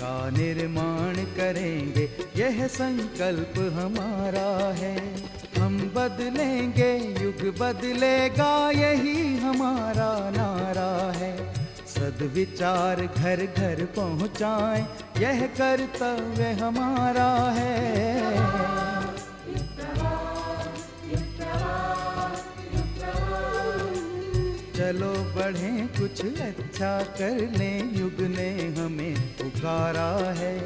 का निर्माण करेंगे, यह संकल्प हमारा है। हम बदलेंगे, युग बदलेगा, यही हमारा नारा है। सद्विचार घर घर पहुँचाएं, यह कर्तव्य हमारा है। चलो बढ़ें, कुछ अच्छा कर लें, युग ने हमें पुकारा है।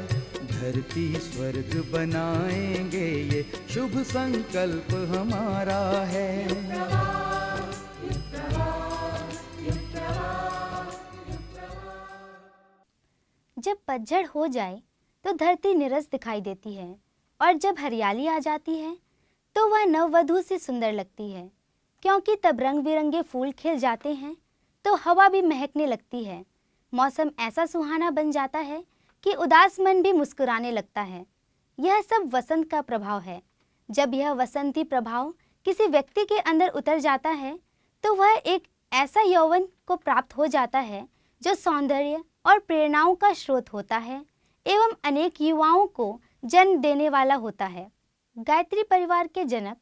धरती स्वर्ग बनाएंगे, ये शुभ संकल्प हमारा है। जब पतझड़ हो जाए तो धरती नीरस दिखाई देती है, और जब हरियाली आ जाती है तो वह नववधू से सुंदर लगती है, क्योंकि तब रंग बिरंगे फूल खिल जाते हैं तो हवा भी महकने लगती है। मौसम ऐसा सुहाना बन जाता है कि उदास मन भी मुस्कुराने लगता है। यह सब वसंत का प्रभाव है। जब यह वसंती प्रभाव किसी व्यक्ति के अंदर उतर जाता है तो वह एक ऐसा यौवन को प्राप्त हो जाता है जो सौंदर्य और प्रेरणाओं का स्रोत होता है एवं अनेक युवाओं को जन्म देने वाला होता है। गायत्री परिवार के जनक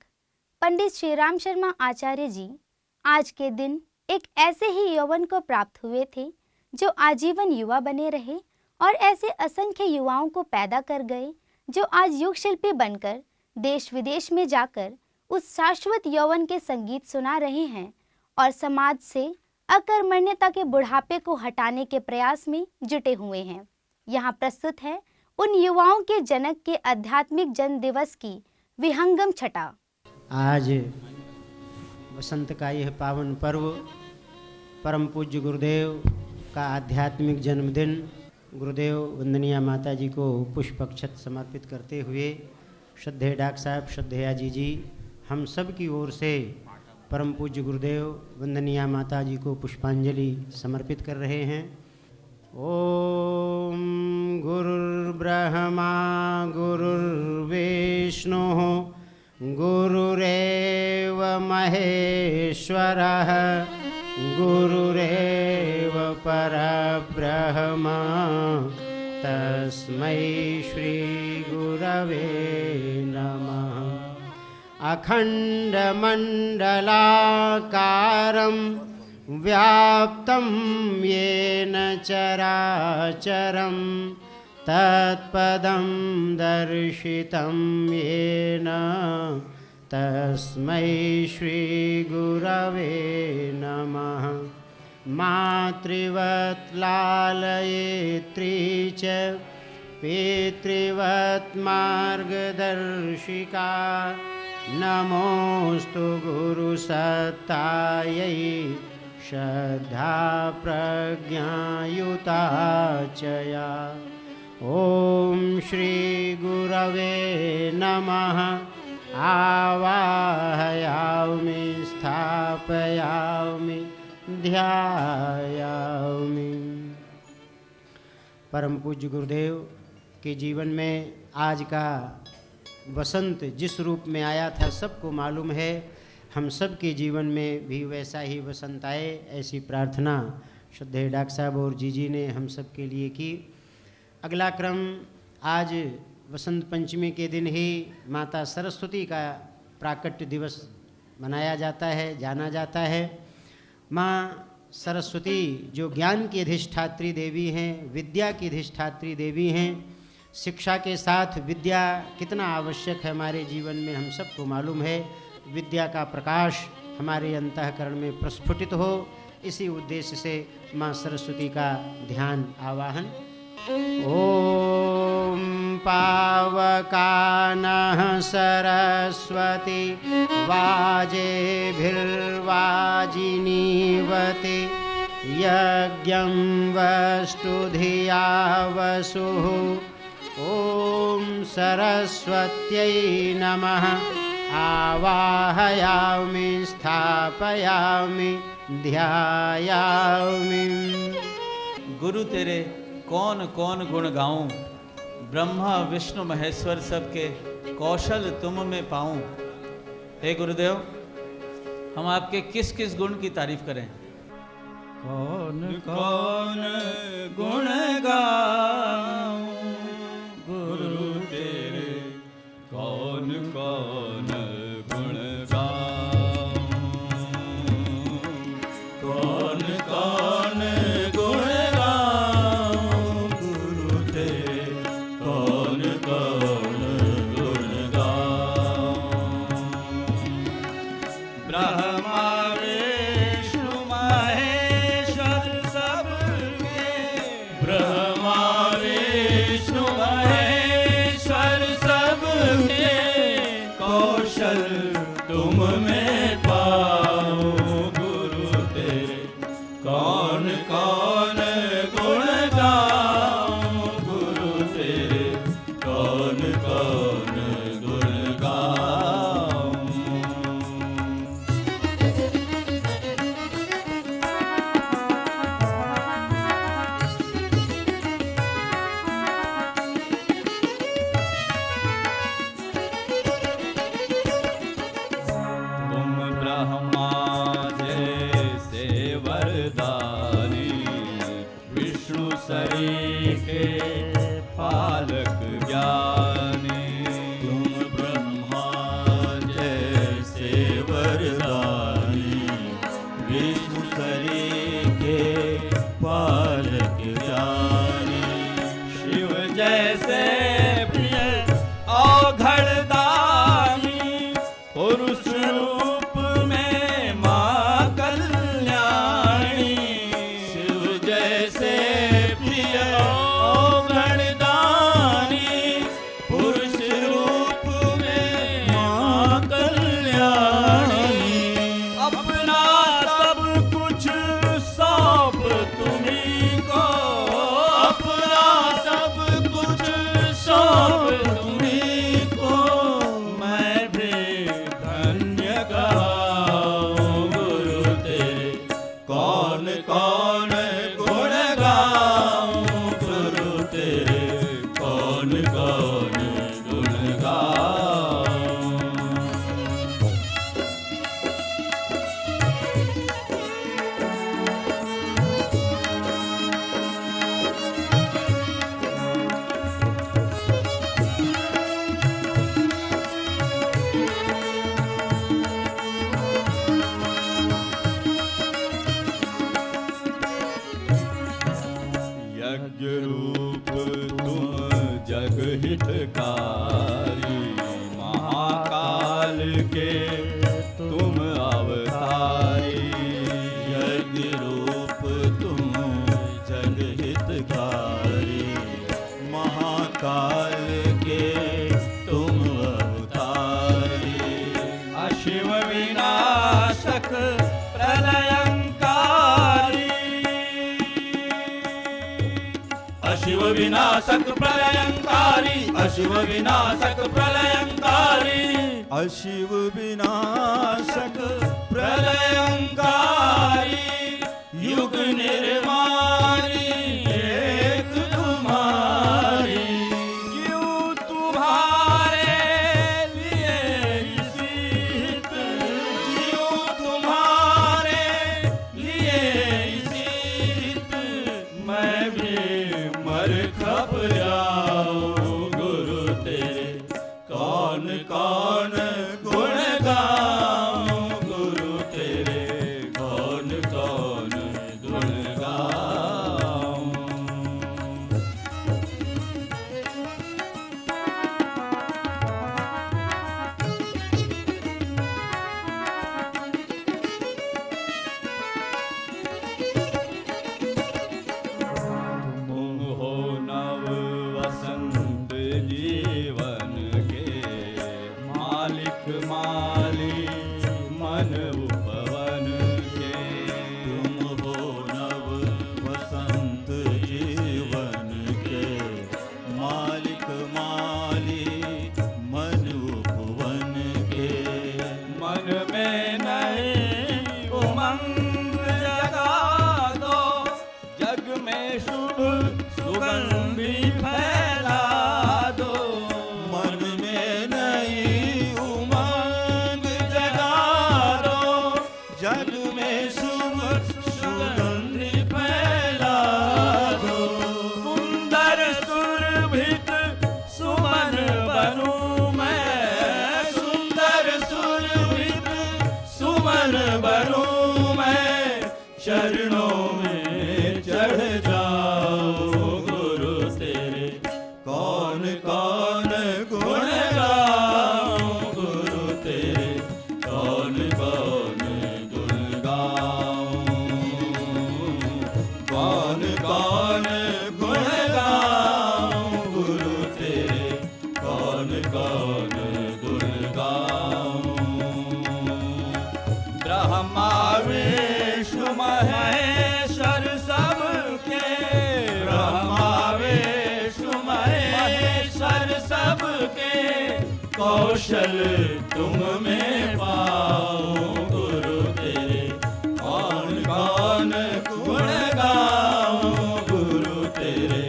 पंडित श्री राम शर्मा आचार्य जी आज के दिन एक ऐसे ही यौवन को प्राप्त हुए थे जो आजीवन युवा बने रहे, और ऐसे असंख्य युवाओं को पैदा कर गए जो आज युग शिल्पी बनकर देश विदेश में जाकर उस शाश्वत यौवन के संगीत सुना रहे हैं और समाज से अकर्मण्यता के बुढ़ापे को हटाने के प्रयास में जुटे हुए हैं। यहाँ प्रस्तुत है उन युवाओं के जनक के आध्यात्मिक जन्म दिवस की विहंगम छटा। आज वसंत का यह पावन पर्व परम पूज्य गुरुदेव का आध्यात्मिक जन्मदिन, गुरुदेव वंदनीय माता जी को पुष्प अक्षत समर्पित करते हुए श्रद्धेय डॉक्टर साहब, श्रद्धेया जी, हम सब की ओर से परम पूज्य गुरुदेव वंदनीय माता जी को पुष्पांजलि समर्पित कर रहे हैं। ओम गुरुर्ब्रह्मा गुरुर्विष्णु गुरुरेव महेश्वरः गुरुरेव परब्रह्म तस्मै श्री गुरवे नमः। अखण्डमण्डलाकारं व्याप्तं येन चराचरं तत्पदं दर्शितं येन तस्मै श्रीगुरवे नमः। मातृवत् लालयित्री च पितृवत् मार्गदर्शिका नमोस्तु गुरुसत्तायै श्रद्धा प्रज्ञायुता च या। ओम श्री गुरवे नमः। आवाहयामि स्थापयामि ध्यायामि। परम पूज्य गुरुदेव के जीवन में आज का वसंत जिस रूप में आया था सबको मालूम है। हम सब के जीवन में भी वैसा ही वसंत आए, ऐसी प्रार्थना श्रद्धेय डॉक्टर साहब और जी ने हम सब के लिए की। अगला क्रम, आज वसंत पंचमी के दिन ही माता सरस्वती का प्राकट्य दिवस मनाया जाता है, जाना जाता है। माँ सरस्वती जो ज्ञान की अधिष्ठात्री देवी हैं, विद्या की अधिष्ठात्री देवी हैं। शिक्षा के साथ विद्या कितना आवश्यक है हमारे जीवन में हम सबको मालूम है। विद्या का प्रकाश हमारे अंतःकरण में प्रस्फुटित हो, इसी उद्देश्य से माँ सरस्वती का ध्यान आवाहन। ओम पावकानः सरस्वती वाजेभिर्वाजिनीवती यज्ञं वस्तुधिया वसुः। ओम सरस्वत्यै नमः। आवाहयामि स्थापयामि ध्यायामि। गुरु तेरे कौन कौन गुण गाऊं, ब्रह्मा विष्णु महेश्वर सबके कौशल तुम में पाऊं। हे गुरुदेव, हम आपके किस किस गुण की तारीफ करें? कौन कौन गुण गाऊं गुरु तेरे, कौन कौन गुण गाऊं, कौन कौन गुण गाऊं गुरु तेरे, कौन कौन गुण गाऊं। ब्रह्मा विष्णु महेश्वर सबके, ब्रह्मा विष्णु महेश्वर सबके, कौशल तुम में पाऊं गुरु तेरे, कौन कौन गुण गाऊं गुरु तेरे, कौन कौन गुण गाऊं। तुम ब्रह्मा जैसे वरदानी, विष्णु सरीखे पालक ज्ञानी। तुम ब्रह्मा जैसे वरदानी, विष्णु सरीखे पालक ज्ञानी। शिव जैसे प्रिय औघड़दानी, पुरुष रूप में माँ कल्याणी। शिव जैसे प्रिय औघड़दानी, पुरुष रूप में माँ कल्याणी। अपना सब कुछ सौंप तुम्हीं को, अपना सब कुछ सौंप तुम्हीं को, मैं भी धन्य गाऊं गुरु तेरे, कौन कौन गुण गाऊं गुरु तेरे, कौन कौन गुण गाऊं। यज्ञ रूप तुम जग हितकारी, महाकाल के तुम अवतारी। यज्ञ रूप तुम जग हितकारी, महाकाल के तुम अवतारी। अशिव विनाशक प्रलयंकारी, अशिव विनाशक प्रलयंकारी, अशिव विनाशक प्रलयंकारी। अशिव विनाशक प्रलयंकारी, युग निर्माणी एक तुम्हारी। क्यों तुम्हारे लिए सीत, क्यों तुम्हारे लिए सीत, मैं भी मर खप जाऊं गुरु तेरे, कौन कौन गुण गाऊं गुरु तेरे, कौन कौन गुण गाऊं। तुम हो नव वसंत जीवन के, मालिक माली मन उपवन के। तुम हो नव वसंत जीवन के, मालिक माली मन उपवन के। मन में नई उमंग जगा दो, जग में शुभ सुगंधि फैला दो। मन में नई उमंग जगा दो, जग में शुभ सुगंधि ब्रह्मा विष्णु महेश्वर सबके, ब्रह्मा विष्णु महेश्वर सबके कौशल तुम में पाऊं गुरु तेरे कौन कौन गुण गाऊं, गुरु तेरे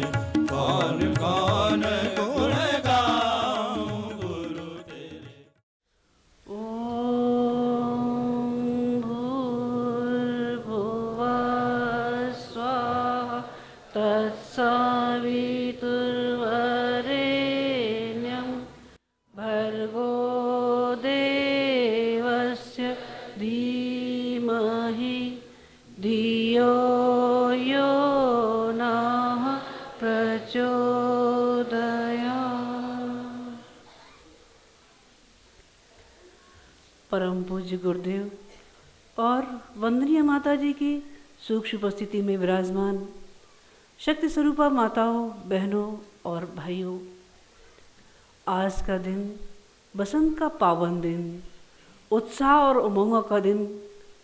कौन कौन गुण गाऊं, गुरु तेरे। तत्सवितुर्वरेण्यं भर्गो देवस्य धीमहि धियो यो नः प्रचोदयात्। परम पूज्य गुरुदेव और वंदनीय माता जी की सूक्ष्म उपस्थिति में विराजमान शक्ति स्वरूपा माताओं, बहनों और भाइयों, आज का दिन बसंत का पावन दिन, उत्साह और उमंगों का दिन,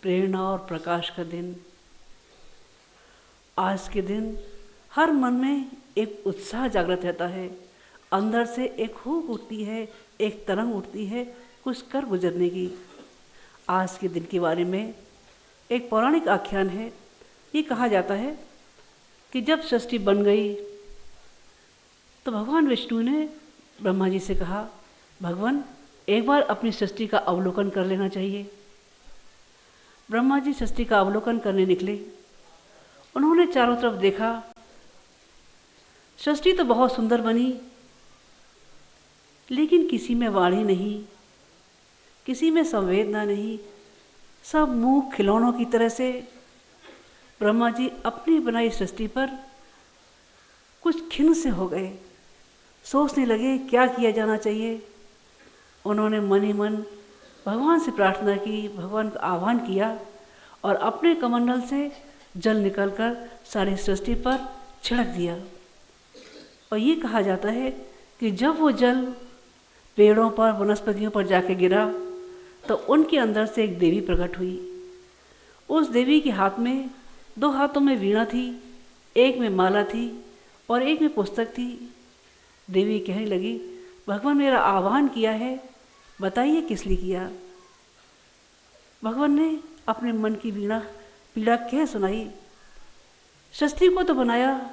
प्रेरणा और प्रकाश का दिन। आज के दिन हर मन में एक उत्साह जागृत रहता है, अंदर से एक हूक उठती है, एक तरंग उठती है कुछ कर गुजरने की। आज के दिन के बारे में एक पौराणिक आख्यान है। ये कहा जाता है कि जब सृष्टि बन गई तो भगवान विष्णु ने ब्रह्मा जी से कहा, भगवान एक बार अपनी सृष्टि का अवलोकन कर लेना चाहिए। ब्रह्मा जी सृष्टि का अवलोकन करने निकले। उन्होंने चारों तरफ देखा, सृष्टि तो बहुत सुंदर बनी, लेकिन किसी में वाणी नहीं, किसी में संवेदना नहीं, सब मुंह खिलौनों की तरह से। ब्रह्मा जी अपनी बनाई सृष्टि पर कुछ खिन्न से हो गए, सोचने लगे क्या किया जाना चाहिए। उन्होंने मन ही मन भगवान से प्रार्थना की, भगवान का आह्वान किया और अपने कमंडल से जल निकलकर सारी सृष्टि पर छिड़क दिया। और ये कहा जाता है कि जब वो जल पेड़ों पर, वनस्पतियों पर जाके गिरा तो उनके अंदर से एक देवी प्रकट हुई। उस देवी के हाथ में, 2 हाथों में वीणा थी, एक में माला थी और एक में पुस्तक थी। देवी कहने लगी, भगवान मेरा आह्वान किया है, बताइए किस लिए किया। भगवान ने अपने मन की वीणा पीड़ा कह सुनाई। सृष्टि को तो बनाया,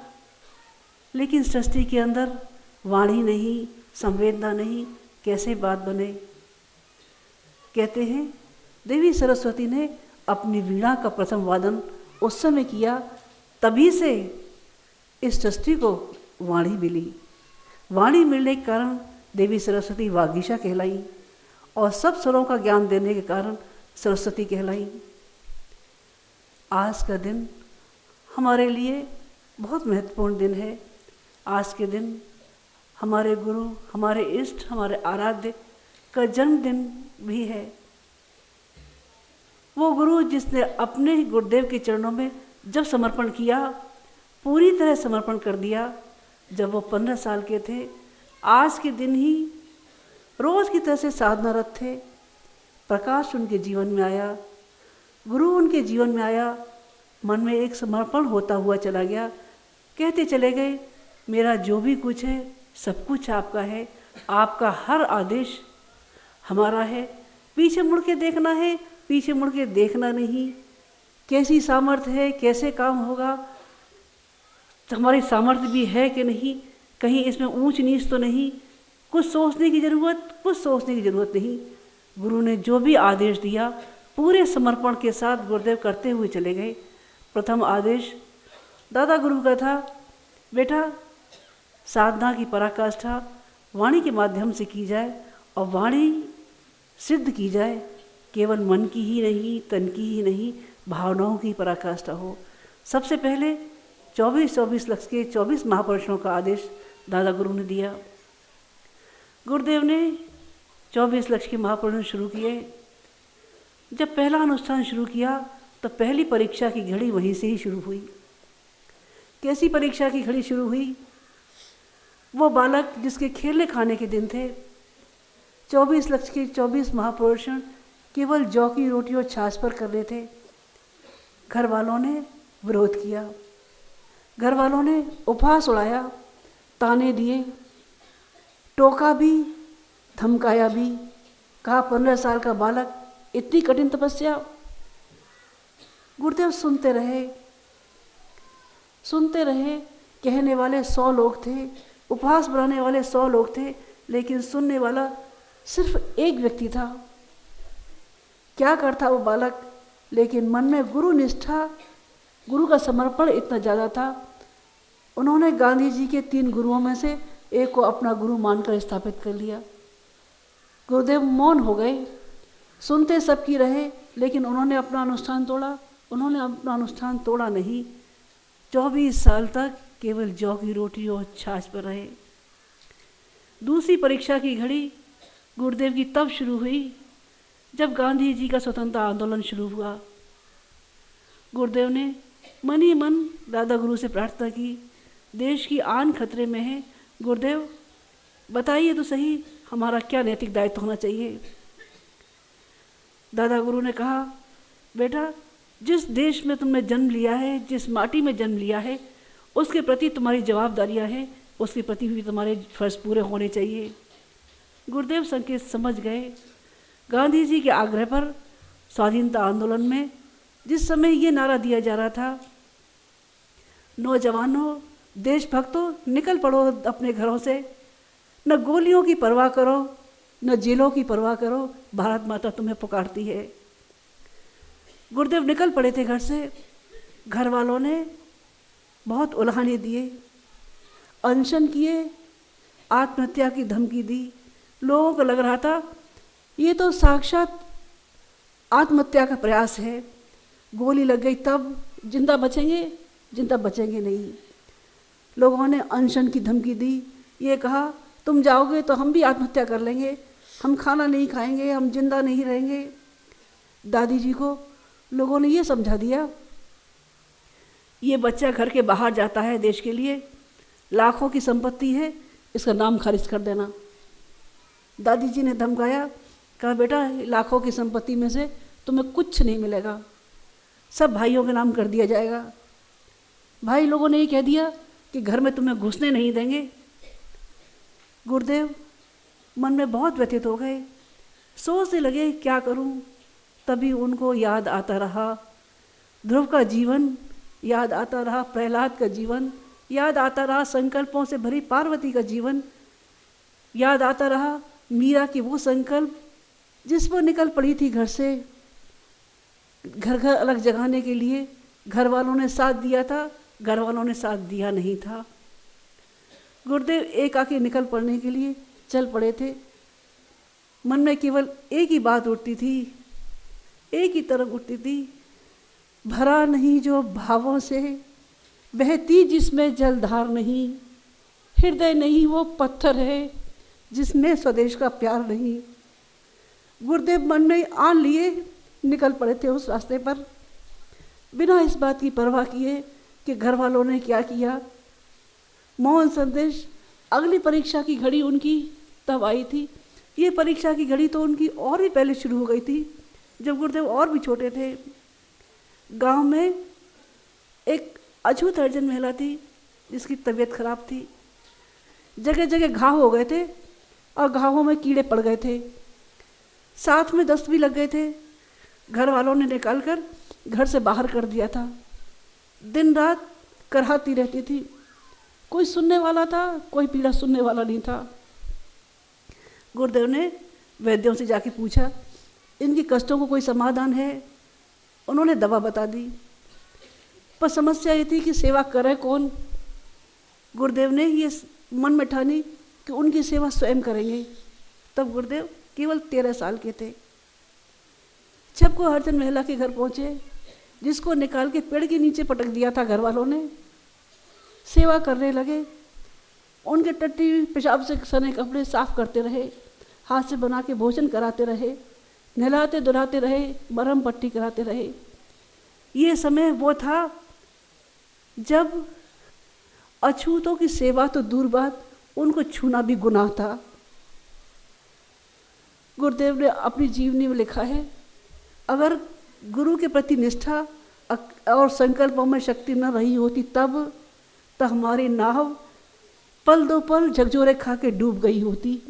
लेकिन सृष्टि के अंदर वाणी नहीं, संवेदना नहीं, कैसे बात बने। कहते हैं देवी सरस्वती ने अपनी वीणा का प्रथम वादन उस समय किया, तभी से इस सृष्टि को वाणी मिली। वाणी मिलने के कारण देवी सरस्वती वागीशा कहलाई और सब स्वरों का ज्ञान देने के कारण सरस्वती कहलाई। आज का दिन हमारे लिए बहुत महत्वपूर्ण दिन है। आज के दिन हमारे गुरु, हमारे इष्ट, हमारे आराध्य का जन्मदिन भी है। वो गुरु जिसने अपने गुरुदेव के चरणों में जब समर्पण किया, पूरी तरह समर्पण कर दिया, जब वो 15 साल के थे, आज के दिन ही रोज़ की तरह से साधनारत थे। प्रकाश उनके जीवन में आया, गुरु उनके जीवन में आया, मन में एक समर्पण होता हुआ चला गया। कहते चले गए, मेरा जो भी कुछ है सब कुछ आपका है, आपका हर आदेश हमारा है, पीछे मुड़ के देखना है, पीछे मुड़ के देखना नहीं। कैसी सामर्थ्य है, कैसे काम होगा, हमारी सामर्थ्य भी है कि नहीं, कहीं इसमें ऊंच नीच तो नहीं, कुछ सोचने की ज़रूरत नहीं। गुरु ने जो भी आदेश दिया पूरे समर्पण के साथ गुरुदेव करते हुए चले गए। प्रथम आदेश दादा गुरु का था, बेटा साधना की पराकाष्ठा वाणी के माध्यम से की जाए और वाणी सिद्ध की जाए, केवल मन की ही नहीं, तन की ही नहीं, भावनाओं की पराकाष्ठा हो। सबसे पहले 24 लक्ष के 24 महापुरुषों का आदेश दादा गुरु ने दिया। गुरुदेव ने 24 लक्ष के महापुरुष शुरू किए। जब पहला अनुष्ठान शुरू किया तो पहली परीक्षा की घड़ी वहीं से ही शुरू हुई। कैसी परीक्षा की घड़ी शुरू हुई? वो बालक जिसके खेलने खाने के दिन थे, 24 लक्ष के 24 महापुरुष केवल जौ की रोटी और छाछ पर करने थे। घर वालों ने विरोध किया, घर वालों ने उपहास उड़ाया, ताने दिए, टोका भी, धमकाया भी। कहा 15 साल का बालक, इतनी कठिन तपस्या। गुरुदेव सुनते रहे, सुनते रहे। कहने वाले 100 लोग थे, उपहास बनाने वाले 100 लोग थे, लेकिन सुनने वाला सिर्फ एक व्यक्ति था। क्या करता वो बालक, लेकिन मन में गुरु निष्ठा, गुरु का समर्पण इतना ज़्यादा था। उन्होंने गांधी जी के 3 गुरुओं में से एक को अपना गुरु मानकर स्थापित कर लिया। गुरुदेव मौन हो गए, सुनते सबकी रहे, लेकिन उन्होंने अपना अनुष्ठान तोड़ा। उन्होंने अपना अनुष्ठान तोड़ा नहीं। 24 साल तक केवल जौ की रोटी और छाछ पर रहे। दूसरी परीक्षा की घड़ी गुरुदेव की तब शुरू हुई जब गांधी जी का स्वतंत्रता आंदोलन शुरू हुआ। गुरुदेव ने मन ही मन दादा गुरु से प्रार्थना की, देश की आन खतरे में है, गुरुदेव बताइए तो सही हमारा क्या नैतिक दायित्व होना चाहिए। दादा गुरु ने कहा, बेटा जिस देश में तुमने जन्म लिया है, जिस माटी में जन्म लिया है, उसके प्रति तुम्हारी जवाबदारियां हैं, उसके प्रति भी तुम्हारे फर्ज पूरे होने चाहिए। गुरुदेव संकेत समझ गए। गांधी जी के आग्रह पर स्वाधीनता आंदोलन में जिस समय ये नारा दिया जा रहा था, नौजवानों, देशभक्तों, निकल पड़ो अपने घरों से, न गोलियों की परवाह करो, न जेलों की परवाह करो, भारत माता तुम्हें पुकारती है। गुरुदेव निकल पड़े थे घर से। घर वालों ने बहुत उल्हाने दिए, अनशन किए, आत्महत्या की धमकी दी। लोगों को लग रहा था ये तो साक्षात आत्महत्या का प्रयास है। गोली लग गई तब जिंदा बचेंगे, जिंदा बचेंगे नहीं। लोगों ने अनशन की धमकी दी, ये कहा तुम जाओगे तो हम भी आत्महत्या कर लेंगे, हम खाना नहीं खाएंगे, हम जिंदा नहीं रहेंगे। दादी जी को लोगों ने ये समझा दिया, ये बच्चा घर के बाहर जाता है देश के लिए, लाखों की संपत्ति है, इसका नाम खारिज कर देना। दादी जी ने धमकाया, कहा बेटा लाखों की संपत्ति में से तुम्हें कुछ नहीं मिलेगा, सब भाइयों के नाम कर दिया जाएगा। भाई लोगों ने ये कह दिया कि घर में तुम्हें घुसने नहीं देंगे। गुरुदेव मन में बहुत व्यथित हो गए, सोचने लगे क्या करूं। तभी उनको याद आता रहा ध्रुव का जीवन, याद आता रहा प्रहलाद का जीवन, याद आता रहा संकल्पों से भरी पार्वती का जीवन, याद आता रहा मीरा की वो संकल्प जिस पर निकल पड़ी थी घर से, घर घर अलग जगाने के लिए। घर वालों ने साथ दिया था, घर वालों ने साथ दिया नहीं था। गुरुदेव एकाकी निकल पड़ने के लिए चल पड़े थे। मन में केवल एक ही बात उठती थी, एक ही तरफ उठती थी, भरा नहीं जो भावों से, बहती जिसमें जलधार नहीं, हृदय नहीं वो पत्थर है जिसमें स्वदेश का प्यार नहीं। गुरुदेव मन में आन लिए निकल पड़े थे उस रास्ते पर, बिना इस बात की परवाह किए कि घर वालों ने क्या किया। मौन संदेश। अगली परीक्षा की घड़ी उनकी तब आई थी। ये परीक्षा की घड़ी तो उनकी और भी पहले शुरू हो गई थी, जब गुरुदेव और भी छोटे थे। गांव में एक अछूत अर्जन महिला थी जिसकी तबीयत खराब थी। जगह जगह घाव हो गए थे और घावों में कीड़े पड़ गए थे, साथ में दस्त भी लग गए थे। घर वालों ने निकाल कर घर से बाहर कर दिया था। दिन रात कराहती रहती थी, कोई सुनने वाला था, कोई पीड़ा सुनने वाला नहीं था। गुरुदेव ने वैद्यों से जाके पूछा इनके कष्टों को कोई समाधान है। उन्होंने दवा बता दी, पर समस्या ये थी कि सेवा करे कौन। गुरुदेव ने ये मन में ठानी कि उनकी सेवा स्वयं करेंगे। तब गुरुदेव केवल 13 साल के थे। जब को हरचंद महिला के घर पहुंचे, जिसको निकाल के पेड़ के नीचे पटक दिया था घर वालों ने, सेवा करने लगे। उनके टट्टी पेशाब से सने कपड़े साफ करते रहे, हाथ से बना के भोजन कराते रहे, नहलाते धुलाते रहे, मरहम पट्टी कराते रहे। ये समय वो था जब अछूतों की सेवा तो दूर बात, उनको छूना भी गुनाह था। गुरुदेव ने अपनी जीवनी में लिखा है, अगर गुरु के प्रति निष्ठा और संकल्पों में शक्ति न रही होती तब तो हमारी नाव पल दो पल झकझोरे खा के डूब गई होती।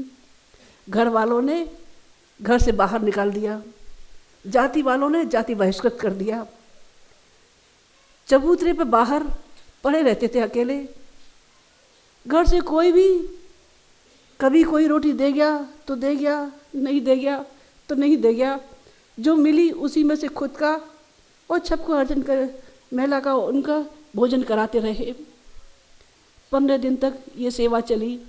घर वालों ने घर से बाहर निकाल दिया, जाति वालों ने जाति बहिष्कृत कर दिया, चबूतरे पे बाहर पड़े रहते थे अकेले। घर से कोई भी कभी कोई रोटी दे गया तो दे गया, नहीं दे गया तो नहीं दे गया, जो मिली उसी में से खुद का और छपको अर्जन कर महिला का उनका भोजन कराते रहे। 15 दिन तक ये सेवा चली।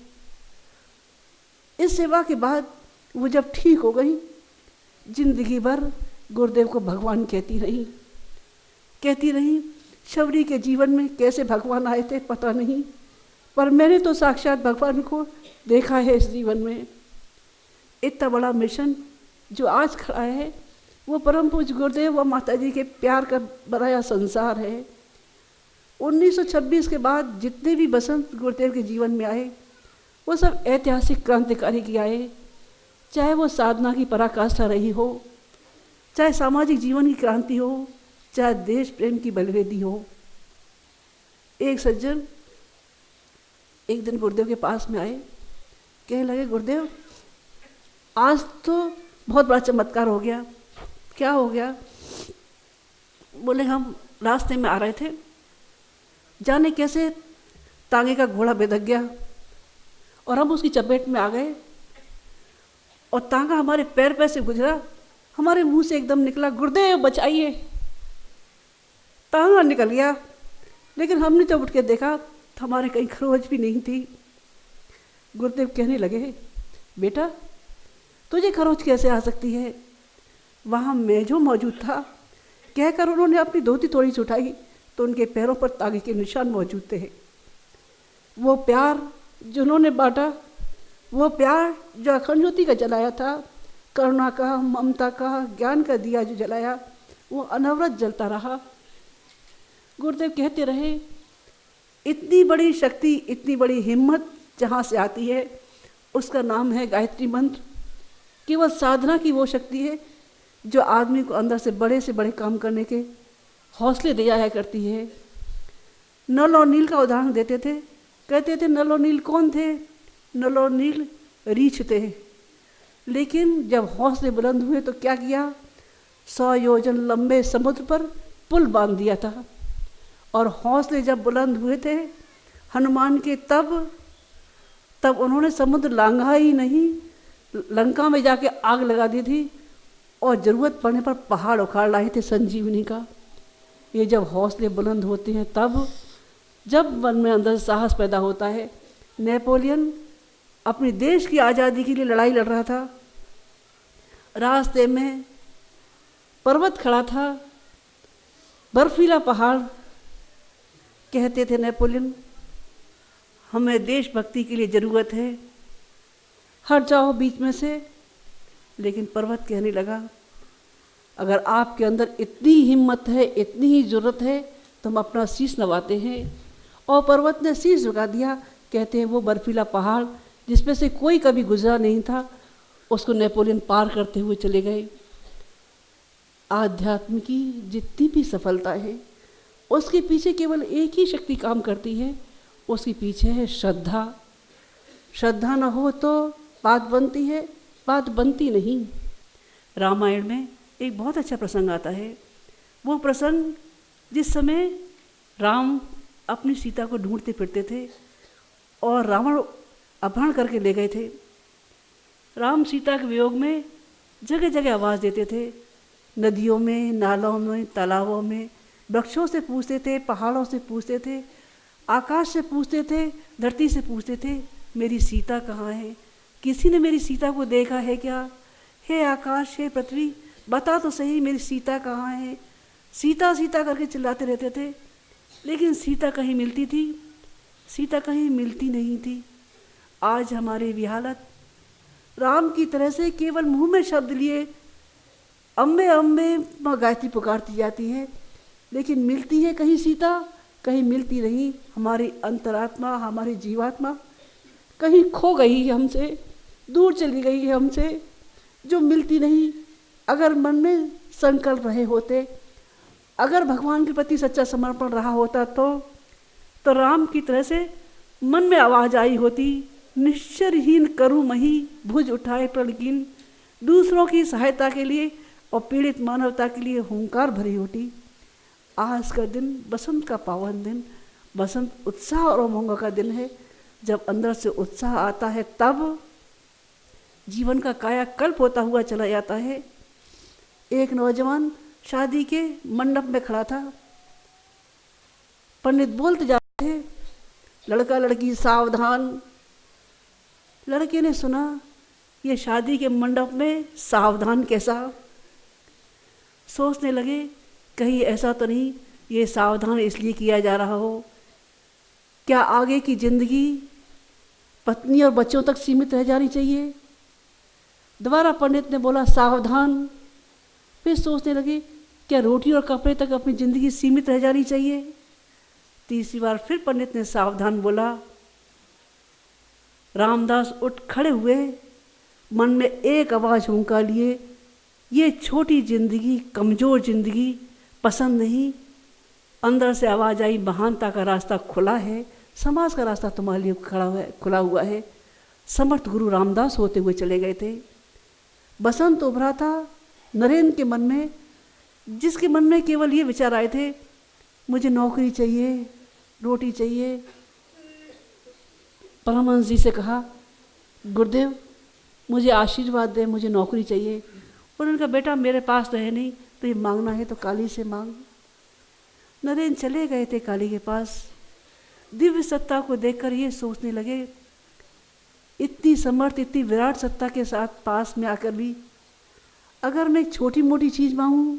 इस सेवा के बाद वो जब ठीक हो गई, जिंदगी भर गुरुदेव को भगवान कहती रही। शबरी के जीवन में कैसे भगवान आए थे पता नहीं, पर मैंने तो साक्षात भगवान को देखा है इस जीवन में। इतना बड़ा मिशन जो आज खड़ा है वो परम पूज्य गुरुदेव व माता जी के प्यार का बनाया संसार है। 1926 के बाद जितने भी बसंत गुरुदेव के जीवन में आए वो सब ऐतिहासिक क्रांतिकारी की आए, चाहे वो साधना की पराकाष्ठा रही हो, चाहे सामाजिक जीवन की क्रांति हो, चाहे देश प्रेम की बलवेदी हो। एक सज्जन एक दिन गुरुदेव के पास में आए, कहने लगे गुरुदेव आज तो बहुत बड़ा चमत्कार हो गया। क्या हो गया? बोले हम रास्ते में आ रहे थे, जाने कैसे तांगे का घोड़ा बेधक गया और हम उसकी चपेट में आ गए और तांगा हमारे पैर पे से गुजरा, हमारे मुंह से एकदम निकला गुरुदेव बचाइए। तांगा निकल गया, लेकिन हमने जब उठ के देखा तो हमारे कहीं खरोच भी नहीं थी। गुरुदेव कहने लगे बेटा तुझे खरोच कैसे आ सकती है? वहाँ मैं जो मौजूद था, कहकर उन्होंने अपनी धोती थोड़ी सी उठाई तो उनके पैरों पर तागे के निशान मौजूद थे। वो प्यार जो उन्होंने बांटा, वो प्यार जो अखंड ज्योति का जलाया था, करुणा का, ममता का, ज्ञान का दिया जो जलाया, वो अनवरत जलता रहा। गुरुदेव कहते रहे इतनी बड़ी शक्ति, इतनी बड़ी हिम्मत जहाँ से आती है उसका नाम है गायत्री मंत्र। केवल साधना की वो शक्ति है जो आदमी को अंदर से बड़े काम करने के हौसले दे जाया करती है। नल और नील का उदाहरण देते थे, कहते थे नल और नील कौन थे? नल और नील रीछ थे, लेकिन जब हौसले बुलंद हुए तो क्या किया? 100 योजन लंबे समुद्र पर पुल बांध दिया था। और हौसले जब बुलंद हुए थे हनुमान के, तब उन्होंने समुद्र लांघा ही नहीं, लंका में जाके आग लगा दी थी और ज़रूरत पड़ने पर पहाड़ उखाड़ लाए थे संजीवनी का। ये जब हौसले बुलंद होते हैं तब, जब मन में अंदर साहस पैदा होता है। नेपोलियन अपने देश की आज़ादी के लिए लड़ाई लड़ रहा था, रास्ते में पर्वत खड़ा था, बर्फीला पहाड़। कहते थे नेपोलियन हमें देशभक्ति के लिए ज़रूरत है, हट जाओ बीच में से। लेकिन पर्वत कहने लगा अगर आपके अंदर इतनी हिम्मत है, इतनी ही ज़रूरत है तो हम अपना शीश नवाते हैं। और पर्वत ने शीश झुका दिया। कहते हैं वो बर्फीला पहाड़ जिसमें से कोई कभी गुजरा नहीं था, उसको नेपोलियन पार करते हुए चले गए। आध्यात्म की जितनी भी सफलता है उसके पीछे केवल एक ही शक्ति काम करती है, उसके पीछे है श्रद्धा। श्रद्धा न हो तो बात बनती है, बात बनती नहीं। रामायण में एक बहुत अच्छा प्रसंग आता है। वो प्रसंग जिस समय राम अपनी सीता को ढूंढते फिरते थे और रावण अपहरण करके ले गए थे। राम सीता के वियोग में जगह जगह आवाज़ देते थे, नदियों में, नालों में, तालाबों में, वृक्षों से पूछते थे, पहाड़ों से पूछते थे, आकाश से पूछते थे, धरती से पूछते थे मेरी सीता कहाँ है? किसी ने मेरी सीता को देखा है क्या? हे आकाश, हे पृथ्वी, बता तो सही मेरी सीता कहाँ है? सीता सीता करके चिल्लाते रहते थे, लेकिन सीता कहीं मिलती थी? सीता कहीं मिलती नहीं थी। आज हमारी भी हालत राम की तरह से केवल मुंह में शब्द लिए अम्बे अम्बे माँ गायत्री पुकारती जाती है, लेकिन मिलती है कहीं सीता? कहीं मिलती नहीं। हमारी अंतरात्मा, हमारी जीवात्मा कहीं खो गई है हमसे, दूर चली गई है हमसे, जो मिलती नहीं। अगर मन में संकल्प रहे होते, अगर भगवान के प्रति सच्चा समर्पण रहा होता तो राम की तरह से मन में आवाज आई होती, निश्चरहीन करूँ मही भुज उठाए प्रणकीन। दूसरों की सहायता के लिए और पीड़ित मानवता के लिए हुंकार भरी होती। आज का दिन बसंत का पावन दिन, बसंत उत्साह और उमंग का दिन है। जब अंदर से उत्साह आता है तब जीवन का कायाकल्प होता हुआ चला जाता है। एक नौजवान शादी के मंडप में खड़ा था। पंडित बोलते जाते थे, लड़का लड़की सावधान। लड़के ने सुना, ये शादी के मंडप में सावधान कैसा? सोचने लगे, कहीं ऐसा तो नहीं ये सावधान इसलिए किया जा रहा हो, क्या आगे की जिंदगी पत्नी और बच्चों तक सीमित रह जानी चाहिए? दोबारा पंडित ने बोला सावधान। फिर सोचने लगे, क्या रोटी और कपड़े तक अपनी जिंदगी सीमित रह जानी चाहिए? तीसरी बार फिर पंडित ने सावधान बोला। रामदास उठ खड़े हुए, मन में एक आवाज हुंका लिए, ये छोटी जिंदगी, कमजोर जिंदगी पसंद नहीं। अंदर से आवाज आई, महानता का रास्ता खुला है, समाज का रास्ता तुम्हारे लिए खुला हुआ है। समर्थ गुरु रामदास होते हुए चले गए थे। बसंत उभरा था नरेंद्र के मन में, जिसके मन में केवल ये विचार आए थे, मुझे नौकरी चाहिए, रोटी चाहिए। परमहंस जी से कहा, गुरुदेव मुझे आशीर्वाद दे, मुझे नौकरी चाहिए। उन्होंने कहा, बेटा मेरे पास तो है नहीं, तो ये मांगना है तो काली से मांग। नरेंद्र चले गए थे काली के पास। दिव्य सत्ता को देखकर ये सोचने लगे, इतनी समर्थ, इतनी विराट सत्ता के साथ पास में आकर भी अगर मैं एक छोटी मोटी चीज़ मांगूं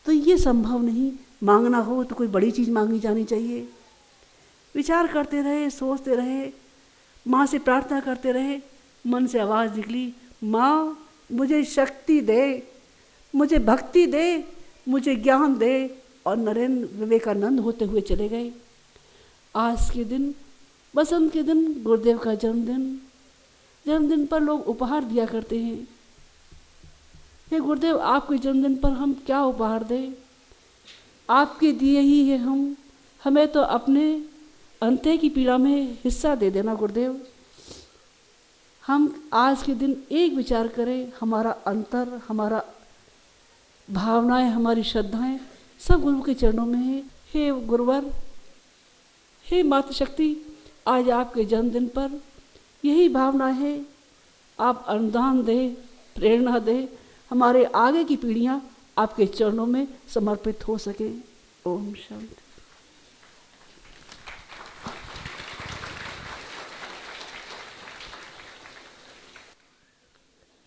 तो ये संभव नहीं। मांगना हो तो कोई बड़ी चीज़ मांगी जानी चाहिए। विचार करते रहे, सोचते रहे, माँ से प्रार्थना करते रहे। मन से आवाज़ निकली, माँ मुझे शक्ति दे, मुझे भक्ति दे, मुझे ज्ञान दे। और नरेंद्र विवेकानंद होते हुए चले गए। आज के दिन, बसंत के दिन, गुरुदेव का जन्मदिन पर लोग उपहार दिया करते हैं। हे गुरुदेव, आपके जन्मदिन पर हम क्या उपहार दें? आपके दिए ही है हम, हमें तो अपने अंत्य की पीड़ा में हिस्सा दे देना गुरुदेव। हम आज के दिन एक विचार करें, हमारा अंतर, हमारा भावनाएं, हमारी श्रद्धाएं सब गुरु के चरणों में है। हे गुरुवर, हे मातृशक्ति, आज आपके जन्मदिन पर यही भावना है, आप अनुदान दे, प्रेरणा दे, हमारे आगे की पीढ़ियां आपके चरणों में समर्पित हो सके। ओम शांति।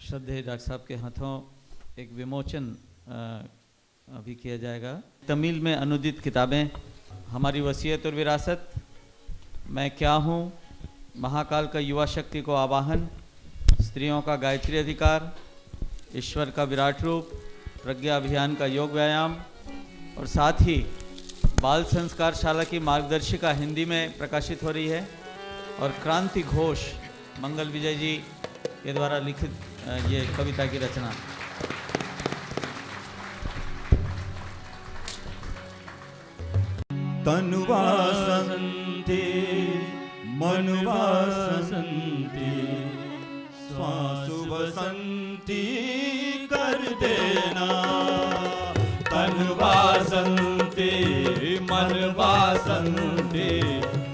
श्रद्धेय डॉक्टर साहब के हाथों एक विमोचन अभी किया जाएगा। तमिल में अनुदित किताबें, हमारी वसीयत और विरासत, मैं क्या हूँ, महाकाल का युवा शक्ति को आवाहन, स्त्रियों का गायत्री अधिकार, ईश्वर का विराट रूप, प्रज्ञा अभियान का योग व्यायाम और साथ ही बाल संस्कार शाला की मार्गदर्शिका हिंदी में प्रकाशित हो रही है। और क्रांति घोष मंगल विजय जी के द्वारा लिखित ये कविता की रचना। तनुवासन्ति मनुवासन्ति श्वासु वसन्ति कर देना। तनुवासन्ति मनवासन्ति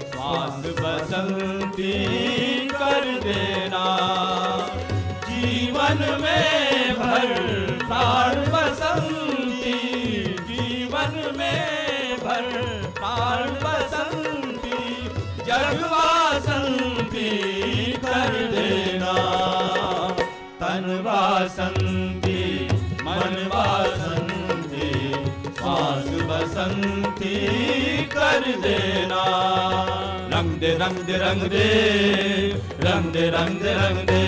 श्वास वसन्ति कर देना। जीवन में भर प्राण बसंती, जीवन में भर प्राण बसंती, जग वासंती कर देना। तन वासंती मन वासंती श्वास बसंती कर देना। रंग दे रंग दे रंग दे रंग दे रंग दे रंग दे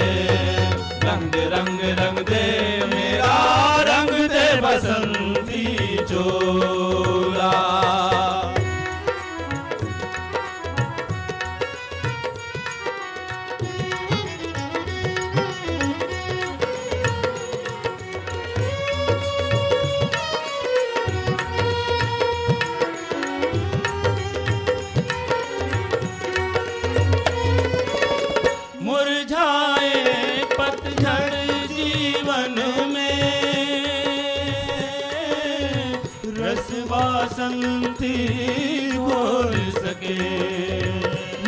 रंग दे रंग रंग दे मेरा रंग दे बसंती चोला। वासंती खोल सके।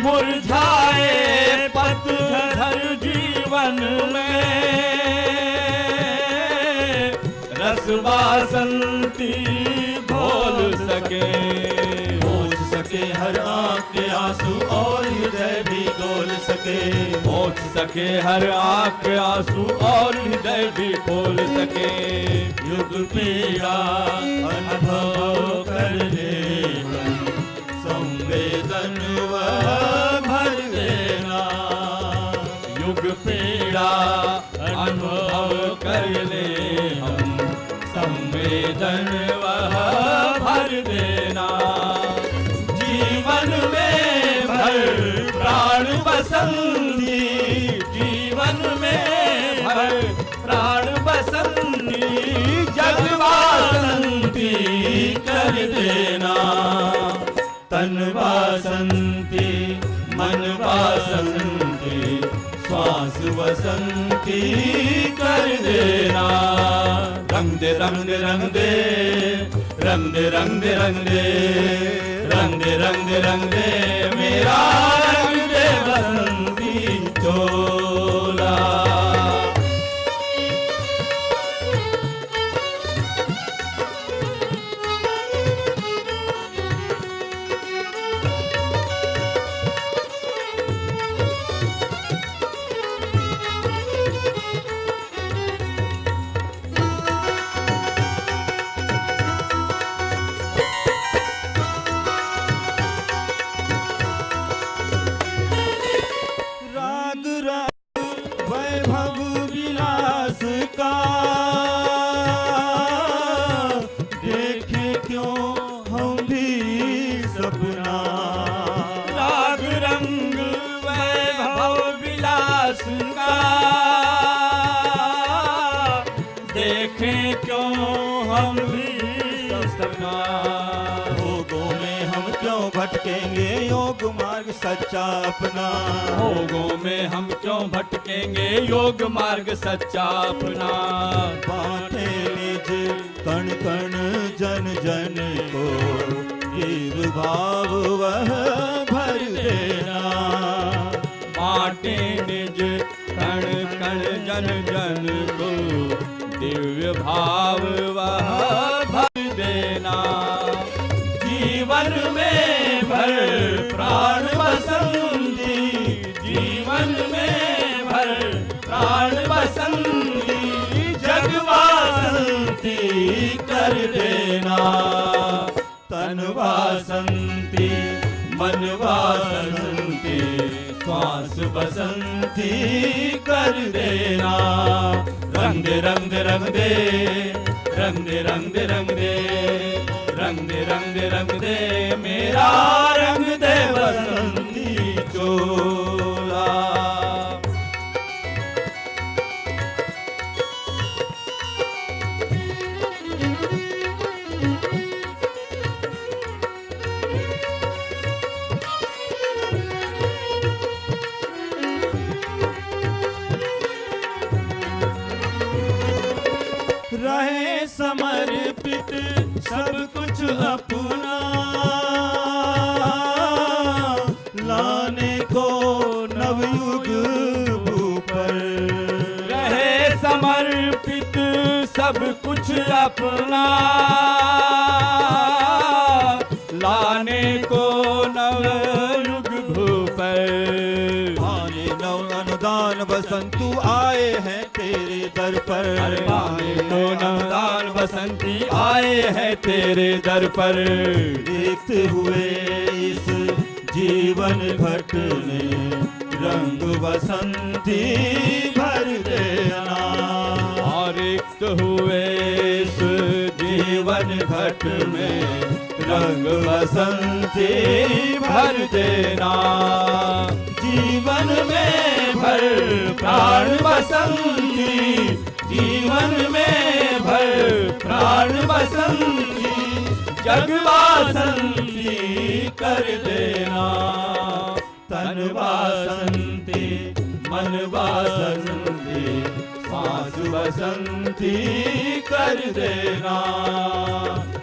मुरझाए पतझड़ जीवन में रस वासंती घोल सके। पोंछ सके हर आँख के आंसू और हृदय भी डोल सके। पोंछ सके हर आँख के आंसू और हृदय भी खोल सके। युग पीड़ा अनुभव कर ले संवेदन वह भर देना। युग पीड़ा अनुभव कर ले हम संवेदन वह भर देना। जीवन में भर प्राण बसंती। जीवन में भर प्राण बसंती। जग वासंती कर देना। तन वासंती मन वासंती श्वास वसंती कर देना। रंग दे रंग दे रंग दे रंग दे रंग दे रंग दे रंग दे रंग दे रंग दे मेरा रंग दे बसंती चोला। भटकेंगे योग मार्ग सच्चा अपना। भोगों में हम क्यों भटकेंगे योग मार्ग सच्चा अपना। बांटे निज कण कण जन जन को वीर भाव वह भर देना। बांटे निज कण कण जन जन को दिव्य भाव वह भर देना। जीवन में भर प्राण बसंती। जीवन में भर प्राण बसंती। जग वासंती कर देना। तन वासंती मन वासंती श्वास बसंती कर देना। रंग दे रंग दे रंग दे रंग दे रंग दे रंग दे रंग दे रंग दे रंग दे मेरा रंग दे बसंती चोला। रहे समर्पित सब कुछ अपना। लाने को नवयुग ऊपर। रहे समर्पित सब कुछ अपना। लाने को नवयुग भूपर। आने नव अनुदान बसंतु आए हैं तेरे दर पर। आने को अनुदान बसंती आए हैं तेरे दर पर। देखते हुए इस जीवन भट में रंग बसंती भर देना। और रिक्त हुए इस जीवन भट में रंग बसंती भर देना। जीवन में भर प्राण बसंती। जीवन में भर प्राण बसंती। जग वासंती कर देना। तन वासंती मन वासंती श्वास बसंती कर देना।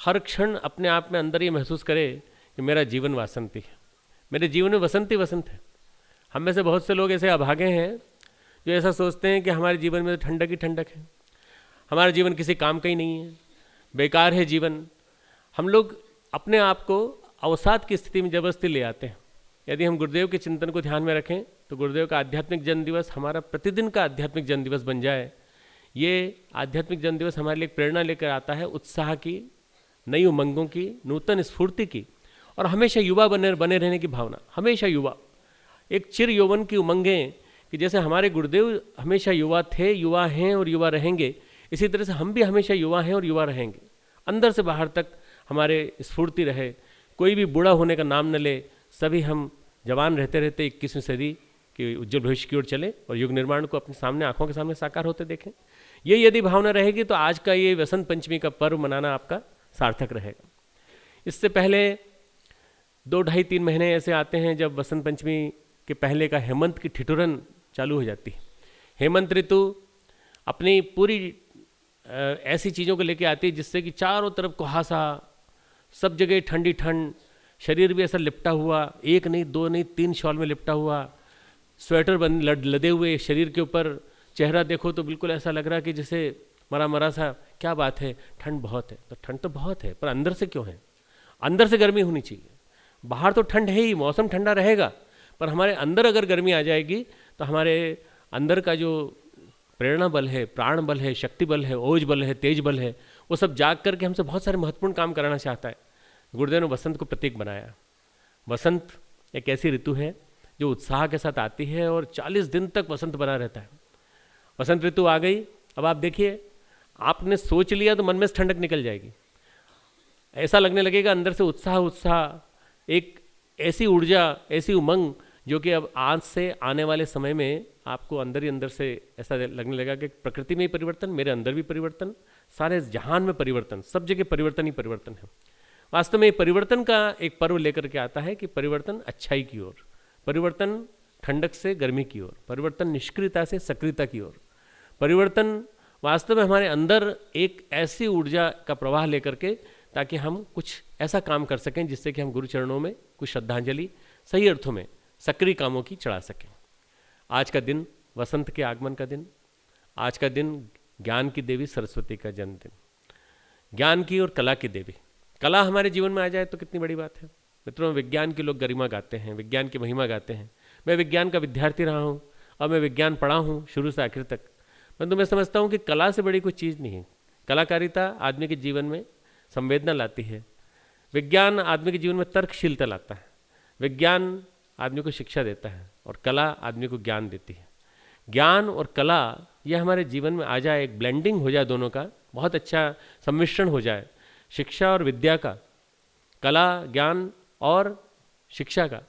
हर क्षण अपने आप में अंदर ये महसूस करे कि मेरा जीवन वासंती है, मेरे जीवन में वसंत ही वसंत है। हम में से बहुत से लोग ऐसे अभागे हैं जो ऐसा सोचते हैं कि हमारे जीवन में तो ठंडक ही ठंडक है, हमारा जीवन किसी काम का ही नहीं है, बेकार है जीवन। हम लोग अपने आप को अवसाद की स्थिति में जबरदस्ती ले आते हैं। यदि हम गुरुदेव के चिंतन को ध्यान में रखें तो गुरुदेव का आध्यात्मिक जन्मदिवस हमारा प्रतिदिन का आध्यात्मिक जन्मदिवस बन जाए। ये आध्यात्मिक जन्मदिवस हमारे लिए प्रेरणा लेकर आता है, उत्साह की, नई उमंगों की, नूतन स्फूर्ति की, और हमेशा युवा बने रहने की भावना। हमेशा युवा, एक चिर यौवन की उमंगें कि जैसे हमारे गुरुदेव हमेशा युवा थे, युवा हैं और युवा रहेंगे, इसी तरह से हम भी हमेशा युवा हैं और युवा रहेंगे। अंदर से बाहर तक हमारे स्फूर्ति रहे, कोई भी बूढ़ा होने का नाम न ले, सभी हम जवान रहते रहते 21वीं सदी के उज्जवल भविष्य की ओर चले और युग निर्माण को अपने सामने, आंखों के सामने साकार होते देखें। ये यदि भावना रहेगी तो आज का ये वसंत पंचमी का पर्व मनाना आपका सार्थक रहेगा। इससे पहले 2, 2.5, 3 महीने ऐसे आते हैं जब वसंत पंचमी के पहले का हेमंत की ठिठुरन चालू हो जाती है। हेमंत ऋतु अपनी पूरी ऐसी चीज़ों को लेके आती है जिससे कि चारों तरफ कुहासा, सब जगह ठंडी ठंड, शरीर भी ऐसा लिपटा हुआ, 1 नहीं 2 नहीं 3 शॉल में लिपटा हुआ, स्वेटर लदे हुए शरीर के ऊपर, चेहरा देखो तो बिल्कुल ऐसा लग रहा कि जैसे मरा मरा सा। क्या बात है, ठंड बहुत है। तो ठंड तो बहुत है, पर अंदर से क्यों है? अंदर से गर्मी होनी चाहिए। बाहर तो ठंड है ही, मौसम ठंडा रहेगा, पर हमारे अंदर अगर गर्मी आ जाएगी तो हमारे अंदर का जो प्रेरणा बल है, प्राण बल है, शक्ति बल है, ओज बल है, तेज बल है, वो सब जाग करके हमसे बहुत सारे महत्वपूर्ण काम कराना चाहता है। गुरुदेव ने वसंत को प्रतीक बनाया। वसंत एक ऐसी ऋतु है जो उत्साह के साथ आती है और 40 दिन तक वसंत बना रहता है। वसंत ऋतु आ गई, अब आप देखिए, आपने सोच लिया तो मन में से ठंडक निकल जाएगी। ऐसा लगने लगेगा अंदर से उत्साह, एक ऐसी ऊर्जा, ऐसी उमंग जो कि अब आज से आने वाले समय में आपको अंदर ही अंदर से ऐसा लगने लगा कि प्रकृति में ही परिवर्तन, मेरे अंदर भी परिवर्तन, सारे जहान में परिवर्तन, सब जगह परिवर्तन ही परिवर्तन है। वास्तव में परिवर्तन का एक पर्व लेकर के आता है कि परिवर्तन अच्छाई की ओर, परिवर्तन ठंडक से गर्मी की ओर, परिवर्तन निष्क्रियता से सक्रियता की ओर, परिवर्तन वास्तव में हमारे अंदर एक ऐसी ऊर्जा का प्रवाह लेकर के, ताकि हम कुछ ऐसा काम कर सकें जिससे कि हम गुरु चरणों में कुछ श्रद्धांजलि सही अर्थों में सक्रिय कामों की चढ़ा सकें। आज का दिन वसंत के आगमन का दिन, आज का दिन ज्ञान की देवी सरस्वती का जन्मदिन, ज्ञान की और कला की देवी। कला हमारे जीवन में आ जाए तो कितनी बड़ी बात है। मित्रों, विज्ञान के लोग गरिमा गाते हैं, विज्ञान की महिमा गाते हैं। मैं विज्ञान का विद्यार्थी रहा हूँ और मैं विज्ञान पढ़ा हूँ शुरू से आखिर तक, परंतु मैं समझता हूँ कि कला से बड़ी कोई चीज़ नहीं है। कलाकारिता आदमी के जीवन में संवेदना लाती है, विज्ञान आदमी के जीवन में तर्कशीलता लाता है, विज्ञान आदमी को शिक्षा देता है और कला आदमी को ज्ञान देती है। ज्ञान और कला ये हमारे जीवन में आ जाए, एक ब्लेंडिंग हो जाए, दोनों का बहुत अच्छा सम्मिश्रण हो जाए, शिक्षा और विद्या का, कला ज्ञान और शिक्षा का,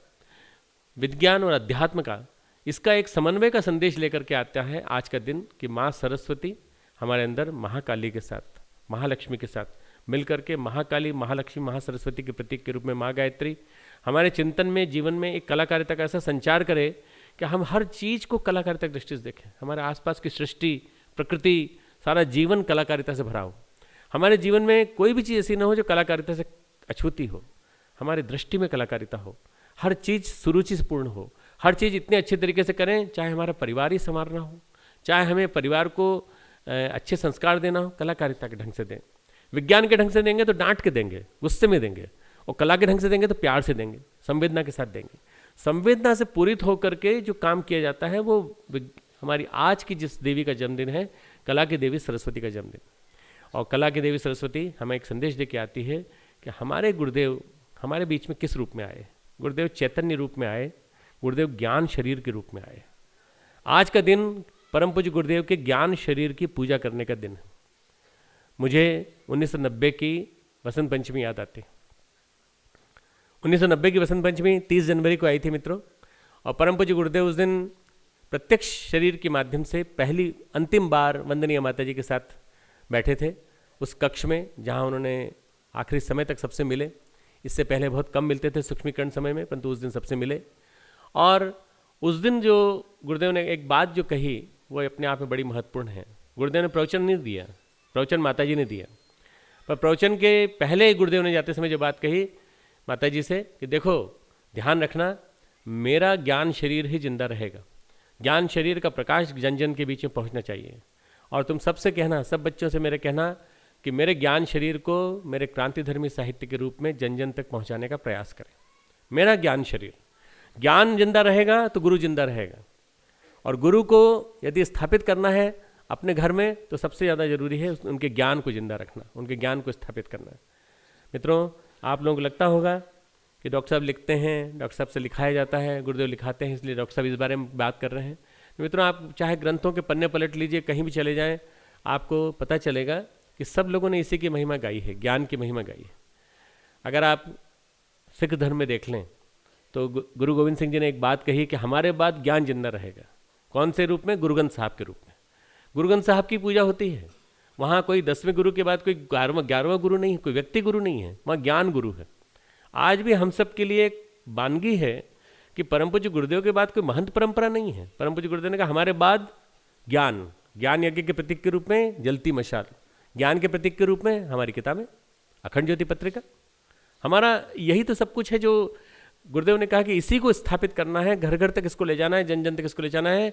विज्ञान और अध्यात्म का, इसका एक समन्वय का संदेश लेकर के आता है आज का दिन कि माँ सरस्वती हमारे अंदर महाकाली के साथ, महालक्ष्मी के साथ मिलकर के, महाकाली, महालक्ष्मी, महासरस्वती के प्रतीक के रूप में माँ गायत्री हमारे चिंतन में, जीवन में एक कलाकारिता का ऐसा संचार करे कि हम हर चीज़ को कलाकारिता की दृष्टि से देखें। हमारे आसपास की सृष्टि, प्रकृति, सारा जीवन कलाकारिता से भरा हो। हमारे जीवन में कोई भी चीज़ ऐसी ना हो जो कलाकारिता से अछूती हो। हमारी दृष्टि में कलाकारिता हो, हर चीज़ सुरुचि से पूर्ण हो, हर चीज़ इतने अच्छे तरीके से करें, चाहे हमारा परिवार ही संवारना हो, चाहे हमें परिवार को अच्छे संस्कार देना हो, कलाकारिता के ढंग से दें। विज्ञान के ढंग से देंगे तो डांट के देंगे, गुस्से में देंगे, और कला के ढंग से देंगे तो प्यार से देंगे, संवेदना के साथ देंगे। संवेदना से पूरित होकर के जो काम किया जाता है वो हमारी आज की जिस देवी का जन्मदिन है, कला की देवी सरस्वती का जन्मदिन। और कला की देवी सरस्वती हमें एक संदेश दे के आती है कि हमारे गुरुदेव हमारे बीच में किस रूप में आए। गुरुदेव चैतन्य रूप में आए, गुरुदेव ज्ञान शरीर के रूप में आए। आज का दिन परम पूज्य गुरुदेव के ज्ञान शरीर की पूजा करने का दिन है। मुझे 1990 की वसंत पंचमी याद आती। 1990 की वसंत पंचमी 30 जनवरी को आई थी मित्रों, और परम पूज्य गुरुदेव उस दिन प्रत्यक्ष शरीर के माध्यम से पहली अंतिम बार वंदनीय माता जी के साथ बैठे थे उस कक्ष में जहां उन्होंने आखिरी समय तक सबसे मिले। इससे पहले बहुत कम मिलते थे सूक्ष्मीकरण समय में, परंतु उस दिन सबसे मिले। और उस दिन जो गुरुदेव ने एक बात जो कही वो अपने आप में बड़ी महत्वपूर्ण है। गुरुदेव ने प्रवचन नहीं दिया, प्रवचन माता जी ने दिया। पर प्रवचन के पहले गुरुदेव ने जाते समय जो बात कही माता जी से कि देखो ध्यान रखना, मेरा ज्ञान शरीर ही जिंदा रहेगा, ज्ञान शरीर का प्रकाश जन जन के बीच में पहुंचना चाहिए। और तुम सबसे कहना, सब बच्चों से मेरे कहना कि मेरे ज्ञान शरीर को मेरे क्रांतिधर्मी साहित्य के रूप में जन जन तक पहुंचाने का प्रयास करें। मेरा ज्ञान शरीर, ज्ञान जिंदा रहेगा तो गुरु जिंदा रहेगा, और गुरु को यदि स्थापित करना है अपने घर में तो सबसे ज़्यादा जरूरी है उनके ज्ञान को जिंदा रखना, उनके ज्ञान को स्थापित करना। मित्रों, आप लोगों को लगता होगा कि डॉक्टर साहब लिखते हैं, डॉक्टर साहब से लिखाया जाता है, गुरुदेव लिखाते हैं, इसलिए डॉक्टर साहब इस बारे में बात कर रहे हैं। मित्रों, आप चाहे ग्रंथों के पन्ने पलट लीजिए, कहीं भी चले जाएं, आपको पता चलेगा कि सब लोगों ने इसी की महिमा गाई है, ज्ञान की महिमा गाई है। अगर आप सिख धर्म में देख लें तो गुरु गोविंद सिंह जी ने एक बात कही कि हमारे बाद ज्ञान जिंदा रहेगा। कौन से रूप में? गुरु ग्रंथ साहब के रूप में। गुरु ग्रंथ साहब की पूजा होती है, वहाँ कोई 10वें गुरु के बाद कोई 11वां गुरु नहीं है, कोई व्यक्ति गुरु नहीं है, वहाँ ज्ञान गुरु है। आज भी हम सब के लिए एक वानगी है कि परम पूज्य गुरुदेव के बाद कोई महंत परंपरा नहीं है। परम पूज्य गुरुदेव ने कहा हमारे बाद ज्ञान, ज्ञान यज्ञ के प्रतीक के रूप में जलती मशाल, ज्ञान के प्रतीक के रूप में हमारी किताबें, अखंड ज्योति पत्रिका, हमारा यही तो सब कुछ है जो गुरुदेव ने कहा कि इसी को स्थापित करना है, घर घर तक इसको ले जाना है, जन जन तक इसको ले जाना है।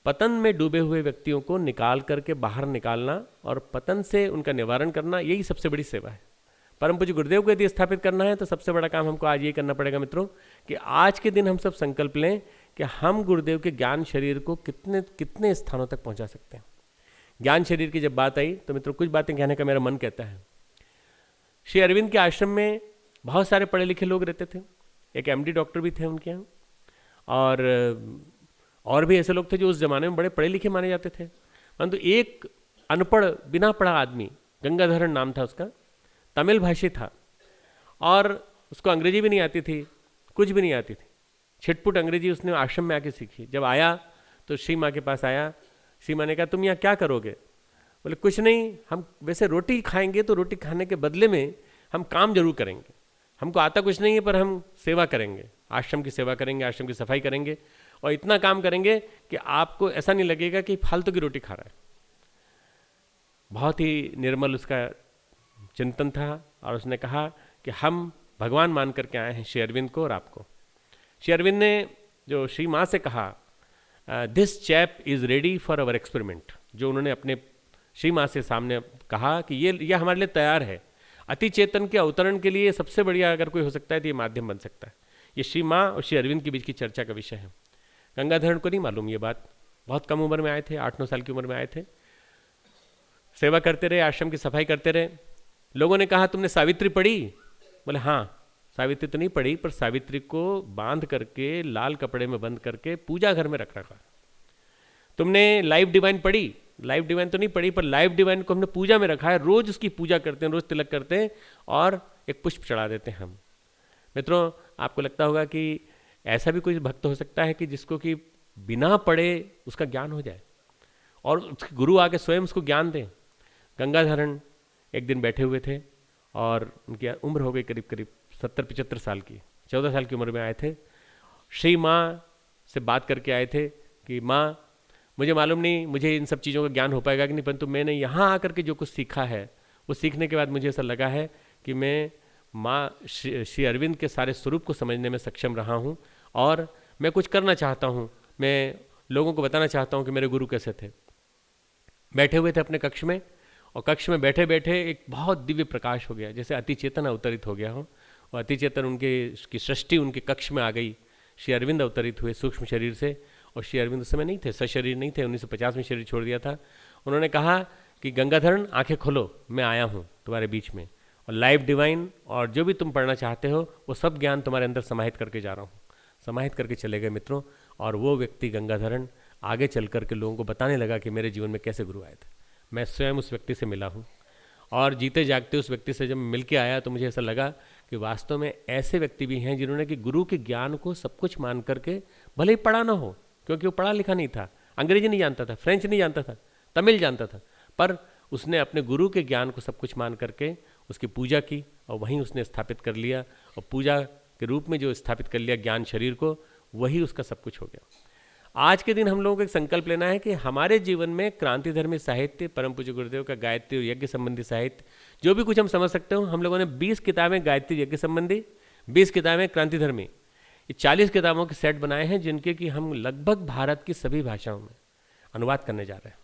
पतन में डूबे हुए व्यक्तियों को निकाल करके बाहर निकालना और पतन से उनका निवारण करना, यही सबसे बड़ी सेवा है। परम पूज्य गुरुदेव को यदि स्थापित करना है तो सबसे बड़ा काम हमको आज ये करना पड़ेगा मित्रों कि आज के दिन हम सब संकल्प लें कि हम गुरुदेव के ज्ञान शरीर को कितने कितने स्थानों तक पहुंचा सकते हैं। ज्ञान शरीर की जब बात आई तो मित्रों कुछ बातें कहने का मेरा मन कहता है। श्री अरविंद के आश्रम में बहुत सारे पढ़े लिखे लोग रहते थे, एक MD डॉक्टर भी थे उनके यहाँ, और भी ऐसे लोग थे जो उस जमाने में बड़े पढ़े लिखे माने जाते थे। परंतु एक अनपढ़ बिना पढ़ा आदमी, गंगाधरण नाम था उसका, तमिल भाषी था और उसको अंग्रेजी भी नहीं आती थी, कुछ भी नहीं आती थी, छिटपुट अंग्रेजी उसने आश्रम में आके सीखी। जब आया तो श्री माँ के पास आया, श्री माँ ने कहा तुम यहाँ क्या करोगे? बोले कुछ नहीं, हम वैसे रोटी खाएंगे तो रोटी खाने के बदले में हम काम जरूर करेंगे, हमको आता कुछ नहीं है पर हम सेवा करेंगे, आश्रम की सेवा करेंगे, आश्रम की सफाई करेंगे और इतना काम करेंगे कि आपको ऐसा नहीं लगेगा कि फालतू की रोटी खा रहा है। बहुत ही निर्मल उसका चिंतन था और उसने कहा कि हम भगवान मान करके आए हैं श्री अरविंद को और आपको। श्री अरविंद ने जो श्री माँ से कहा this chap is ready for our experiment, जो उन्होंने अपने श्री माँ से सामने कहा कि ये हमारे लिए तैयार है, अति चेतन के अवतरण के लिए सबसे बढ़िया अगर कोई हो सकता है तो ये माध्यम बन सकता है। ये श्री माँ और श्री अरविंद के बीच की चर्चा का विषय है। गंगाधरण को नहीं मालूम ये बात, बहुत कम उम्र में आए थे, 8-9 साल की उम्र में आए थे, सेवा करते रहे, आश्रम की सफाई करते रहे। लोगों ने कहा तुमने सावित्री पढ़ी? बोले हाँ, सावित्री तो नहीं पढ़ी पर सावित्री को बांध करके लाल कपड़े में बंद करके पूजा घर में रख रखा। तुमने लाइव डिवाइन पढ़ी? लाइव डिवाइन तो नहीं पढ़ी पर लाइव डिवाइन को हमने पूजा में रखा है, रोज उसकी पूजा करते हैं, रोज तिलक करते हैं और एक पुष्प चढ़ा देते हैं हम। मित्रों, आपको लगता होगा कि ऐसा भी कोई भक्त हो सकता है कि जिसको कि बिना पढ़े उसका ज्ञान हो जाए और उसके गुरु आके स्वयं उसको ज्ञान दें। गंगाधरण एक दिन बैठे हुए थे और उनकी उम्र हो गई करीब करीब 70-75 साल की, 14 साल की उम्र में आए थे। श्री माँ से बात करके आए थे कि माँ मुझे मालूम नहीं मुझे इन सब चीज़ों का ज्ञान हो पाएगा कि नहीं, परंतु मैंने यहाँ आकर के जो कुछ सीखा है वो सीखने के बाद मुझे ऐसा लगा है कि मैं माँ श्री अरविंद के सारे स्वरूप को समझने में सक्षम रहा हूँ और मैं कुछ करना चाहता हूँ, मैं लोगों को बताना चाहता हूँ कि मेरे गुरु कैसे थे। बैठे हुए थे अपने कक्ष में और कक्ष में बैठे बैठे एक बहुत दिव्य प्रकाश हो गया, जैसे अति चेतन अवतरित हो गया हो और अति चेतन उनकी सृष्टि उनके कक्ष में आ गई। श्री अरविंद अवतरित हुए सूक्ष्म शरीर से और श्री अरविंद उस समय नहीं थे, सशरीर नहीं थे, 1950 में शरीर छोड़ दिया था। उन्होंने कहा कि गंगाधरण आंखें खोलो, मैं आया हूँ तुम्हारे बीच में और लाइव डिवाइन और जो भी तुम पढ़ना चाहते हो वो सब ज्ञान तुम्हारे अंदर समाहित करके जा रहा हूँ। समाहित करके चले गए मित्रों और वो व्यक्ति गंगाधरण आगे चल करके लोगों को बताने लगा कि मेरे जीवन में कैसे गुरु आए थे। मैं स्वयं उस व्यक्ति से मिला हूँ और जीते जागते उस व्यक्ति से जब मिल के आया तो मुझे ऐसा लगा कि वास्तव में ऐसे व्यक्ति भी हैं जिन्होंने कि गुरु के ज्ञान को सब कुछ मान करके, भले ही पढ़ा ना हो क्योंकि वो पढ़ा लिखा नहीं था, अंग्रेजी नहीं जानता था, फ्रेंच नहीं जानता था, तमिल जानता था, पर उसने अपने गुरु के ज्ञान को सब कुछ मान करके उसकी पूजा की और वहीं उसने स्थापित कर लिया और पूजा के रूप में जो स्थापित कर लिया ज्ञान शरीर को, वही उसका सब कुछ हो गया। आज के दिन हम लोगों को एक संकल्प लेना है कि हमारे जीवन में क्रांतिधर्मी साहित्य, परम पूज्य गुरुदेव का गायत्री और यज्ञ संबंधी साहित्य, जो भी कुछ हम समझ सकते हो, हम लोगों ने 20 किताबें गायत्री यज्ञ संबंधी, 20 किताबें क्रांतिधर्मी, ये 40 किताबों के सेट बनाए हैं, जिनके कि हम लगभग भारत की सभी भाषाओं में अनुवाद करने जा रहे हैं।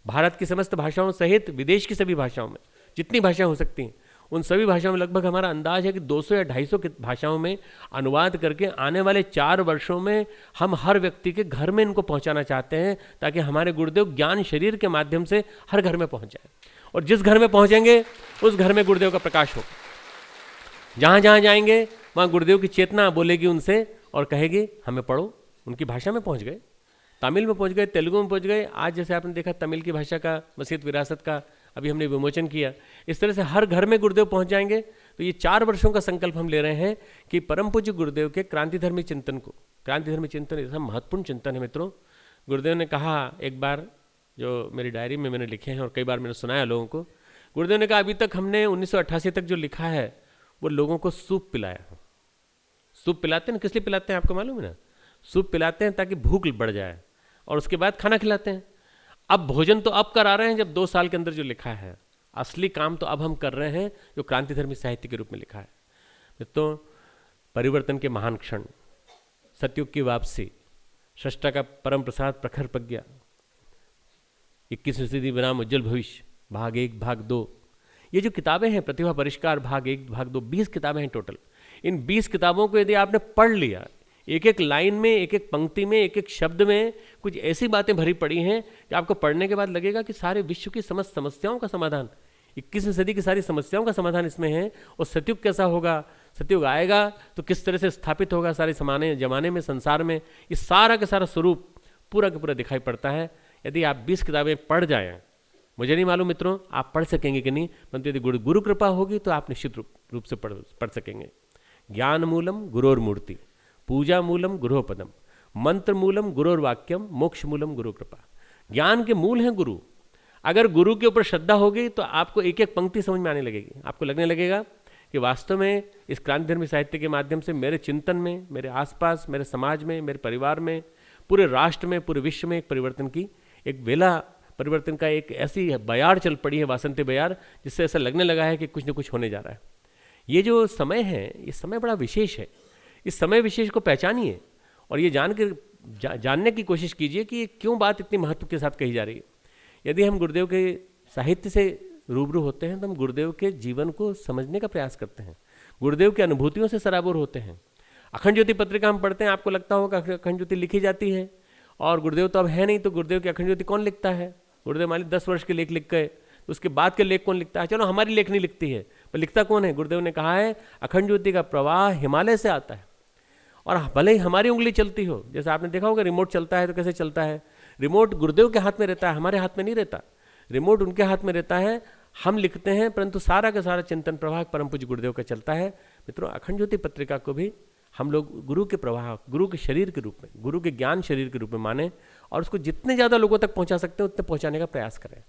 भारत की समस्त भाषाओं सहित विदेश की सभी भाषाओं में, जितनी भाषाएं हो सकती हैं, उन सभी भाषाओं में लगभग हमारा अंदाज है कि 200 या 250 भाषाओं में अनुवाद करके आने वाले 4 वर्षों में हम हर व्यक्ति के घर में इनको पहुंचाना चाहते हैं, ताकि हमारे गुरुदेव ज्ञान शरीर के माध्यम से हर घर में पहुंच जाए। और जिस घर में पहुंचेंगे उस घर में गुरुदेव का प्रकाश हो। जहाँ जहाँ जाएंगे वहाँ गुरुदेव की चेतना बोलेगी उनसे और कहेगी हमें पढ़ो। उनकी भाषा में पहुँच गए, तमिल में पहुँच गए, तेलुगु में पहुँच गए। आज जैसे आपने देखा तमिल की भाषा का वसीयत विरासत का अभी हमने विमोचन किया, इस तरह से हर घर में गुरुदेव पहुंच जाएंगे। तो ये 4 वर्षों का संकल्प हम ले रहे हैं कि परम पूज्य गुरुदेव के क्रांतिधर्मी चिंतन को, क्रांतिधर्मी चिंतन ऐसा महत्वपूर्ण चिंतन है मित्रों। गुरुदेव ने कहा एक बार, जो मेरी डायरी में मैंने लिखे हैं और कई बार मैंने सुनाया लोगों को, गुरुदेव ने कहा अभी तक हमने 1988 तक जो लिखा है वो लोगों को सूप पिलाया है। सूप पिलाते हैं, किस लिए पिलाते हैं आपको मालूम है ना? सूप पिलाते हैं ताकि भूख बढ़ जाए और उसके बाद खाना खिलाते हैं। अब भोजन तो अब करा रहे हैं जब 2 साल के अंदर जो लिखा है, असली काम तो अब हम कर रहे हैं जो क्रांतिधर्मी साहित्य के रूप में लिखा है। तो परिवर्तन के महान क्षण, सतयुग की वापसी, सृष्टा का परम प्रसाद, प्रखर प्रज्ञा, 21वीं सदी बनाम उज्जवल भविष्य, भाग 1 भाग 2, ये जो किताबें हैं, प्रतिभा परिष्कार भाग 1 भाग 2, 20 किताबें हैं टोटल। इन 20 किताबों को यदि आपने पढ़ लिया, एक एक लाइन में, एक एक पंक्ति में, एक एक शब्द में कुछ ऐसी बातें भरी पड़ी हैं कि आपको पढ़ने के बाद लगेगा कि सारे विश्व की समस्त समस्याओं का समाधान, 21वीं सदी की सारी समस्याओं का समाधान इसमें है। और सतयुग कैसा होगा, सतयुग आएगा तो किस तरह से स्थापित होगा सारे जमाने में, संसार में, ये सारा का सारा स्वरूप पूरा का पूरा दिखाई पड़ता है। यदि आप 20 किताबें पढ़ जाएं, मुझे नहीं मालूम मित्रों आप पढ़ सकेंगे कि नहीं, परंतु यदि गुरु कृपा होगी तो आप निश्चित रूप से पढ़ सकेंगे। ज्ञान मूलम गुरोर मूर्ति, पूजा मूलम गुरो पदम, मंत्र मूलम गुरोर वाक्यम, मोक्ष मूलम गुरु कृपा। ज्ञान के मूल हैं गुरु। अगर गुरु के ऊपर श्रद्धा होगी तो आपको एक एक पंक्ति समझ में आने लगेगी। आपको लगने लगेगा कि वास्तव में इस क्रांतिधर्मी साहित्य के माध्यम से मेरे चिंतन में, मेरे आसपास, मेरे समाज में, मेरे परिवार में, पूरे राष्ट्र में, पूरे विश्व में एक परिवर्तन की, एक वेला परिवर्तन का एक ऐसी बयार चल पड़ी है, वासंती बयार, जिससे ऐसा लगने लगा है कि कुछ न कुछ होने जा रहा है। ये जो समय है, ये समय बड़ा विशेष है। इस समय विशेष को पहचानिए और ये जानने की कोशिश कीजिए कि क्यों बात इतनी महत्व के साथ कही जा रही है। यदि हम गुरुदेव के साहित्य से रूबरू होते हैं तो हम गुरुदेव के जीवन को समझने का प्रयास करते हैं, गुरुदेव की अनुभूतियों से सराबोर होते हैं। अखंड ज्योति पत्रिका हम पढ़ते हैं, आपको लगता होगा अखंड ज्योति लिखी जाती है और गुरुदेव तो अब है नहीं, तो गुरुदेव की अखंड ज्योति कौन लिखता है? गुरुदेव मान ली 10 वर्ष के लेख लिख गए, तो उसके बाद के लेख कौन लिखता है? चलो हमारी लेखनी लिखती है, पर लिखता कौन है? गुरुदेव ने कहा है अखंड ज्योति का प्रवाह हिमालय से आता है। और भले ही हमारी उंगली चलती हो, जैसे आपने देखा होगा रिमोट चलता है तो कैसे चलता है, रिमोट गुरुदेव के हाथ में रहता है, हमारे हाथ में नहीं रहता। रिमोट उनके हाथ में रहता है, हम लिखते हैं, परंतु सारा का सारा चिंतन प्रवाह परम पूज्य गुरुदेव का चलता है। मित्रों, अखंड ज्योति पत्रिका को भी हम लोग गुरु के प्रवाह, गुरु के शरीर के रूप में, गुरु के ज्ञान शरीर के रूप में माने और उसको जितने ज़्यादा लोगों तक पहुंचा सकते हैं उतने पहुंचाने का प्रयास करें।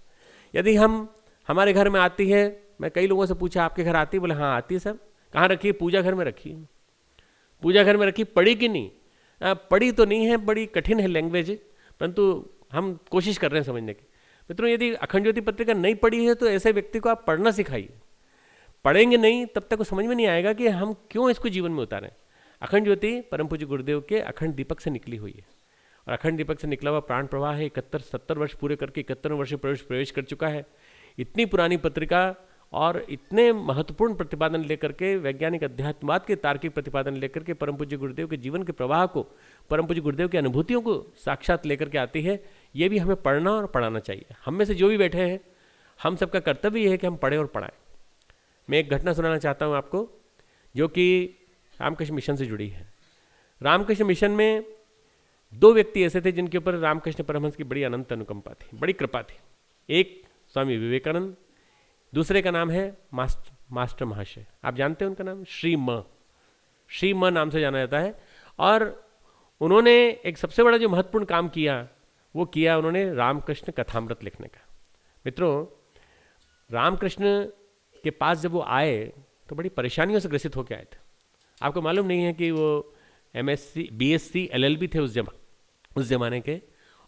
यदि हमारे घर में आती है, मैं कई लोगों से पूछा आपके घर आती है? बोले हाँ आती है सर। कहाँ रखी है? पूजा घर में रखी है। पूजा घर में रखी, पढ़ी कि नहीं? पढ़ी तो नहीं है, बड़ी कठिन है लैंग्वेज, परंतु हम कोशिश कर रहे हैं समझने की। मित्रों, यदि अखंड ज्योति पत्रिका नहीं पढ़ी है तो ऐसे व्यक्ति को आप पढ़ना सिखाइए। पढ़ेंगे नहीं तब तक वो समझ में नहीं आएगा कि हम क्यों इसको जीवन में उतारें। अखंड ज्योति परम पूज्य गुरुदेव के अखंड दीपक से निकली हुई है और अखंड दीपक से निकला हुआ प्राण प्रवाह है। 71-70 वर्ष पूरे करके 71वें वर्ष में प्रवेश कर चुका है। इतनी पुरानी पत्रिका और इतने महत्वपूर्ण प्रतिपादन लेकर के, वैज्ञानिक अध्यात्मवाद के तार्किक प्रतिपादन लेकर के परम पूज्य गुरुदेव के जीवन के प्रवाह को, परम पूज्य गुरुदेव की अनुभूतियों को साक्षात लेकर के आती है। ये भी हमें पढ़ना और पढ़ाना चाहिए। हम में से जो भी बैठे हैं, हम सबका कर्तव्य ये है कि हम पढ़ें और पढ़ाएं। मैं एक घटना सुनाना चाहता हूँ आपको, जो कि रामकृष्ण मिशन से जुड़ी है। रामकृष्ण मिशन में 2 व्यक्ति ऐसे थे जिनके ऊपर रामकृष्ण परमहंस की बड़ी अनंत अनुकंपा थी, बड़ी कृपा थी। एक स्वामी विवेकानंद, दूसरे का नाम है मास्टर महाशय। आप जानते हैं उनका नाम? श्री म नाम से जाना जाता है। और उन्होंने एक सबसे बड़ा जो महत्वपूर्ण काम किया वो किया उन्होंने रामकृष्ण कथामृत लिखने का। मित्रों, रामकृष्ण के पास जब वो आए तो बड़ी परेशानियों से ग्रसित होकर आए थे। आपको मालूम नहीं है कि वो MSc BSc LLB थे उस उस जमाने के,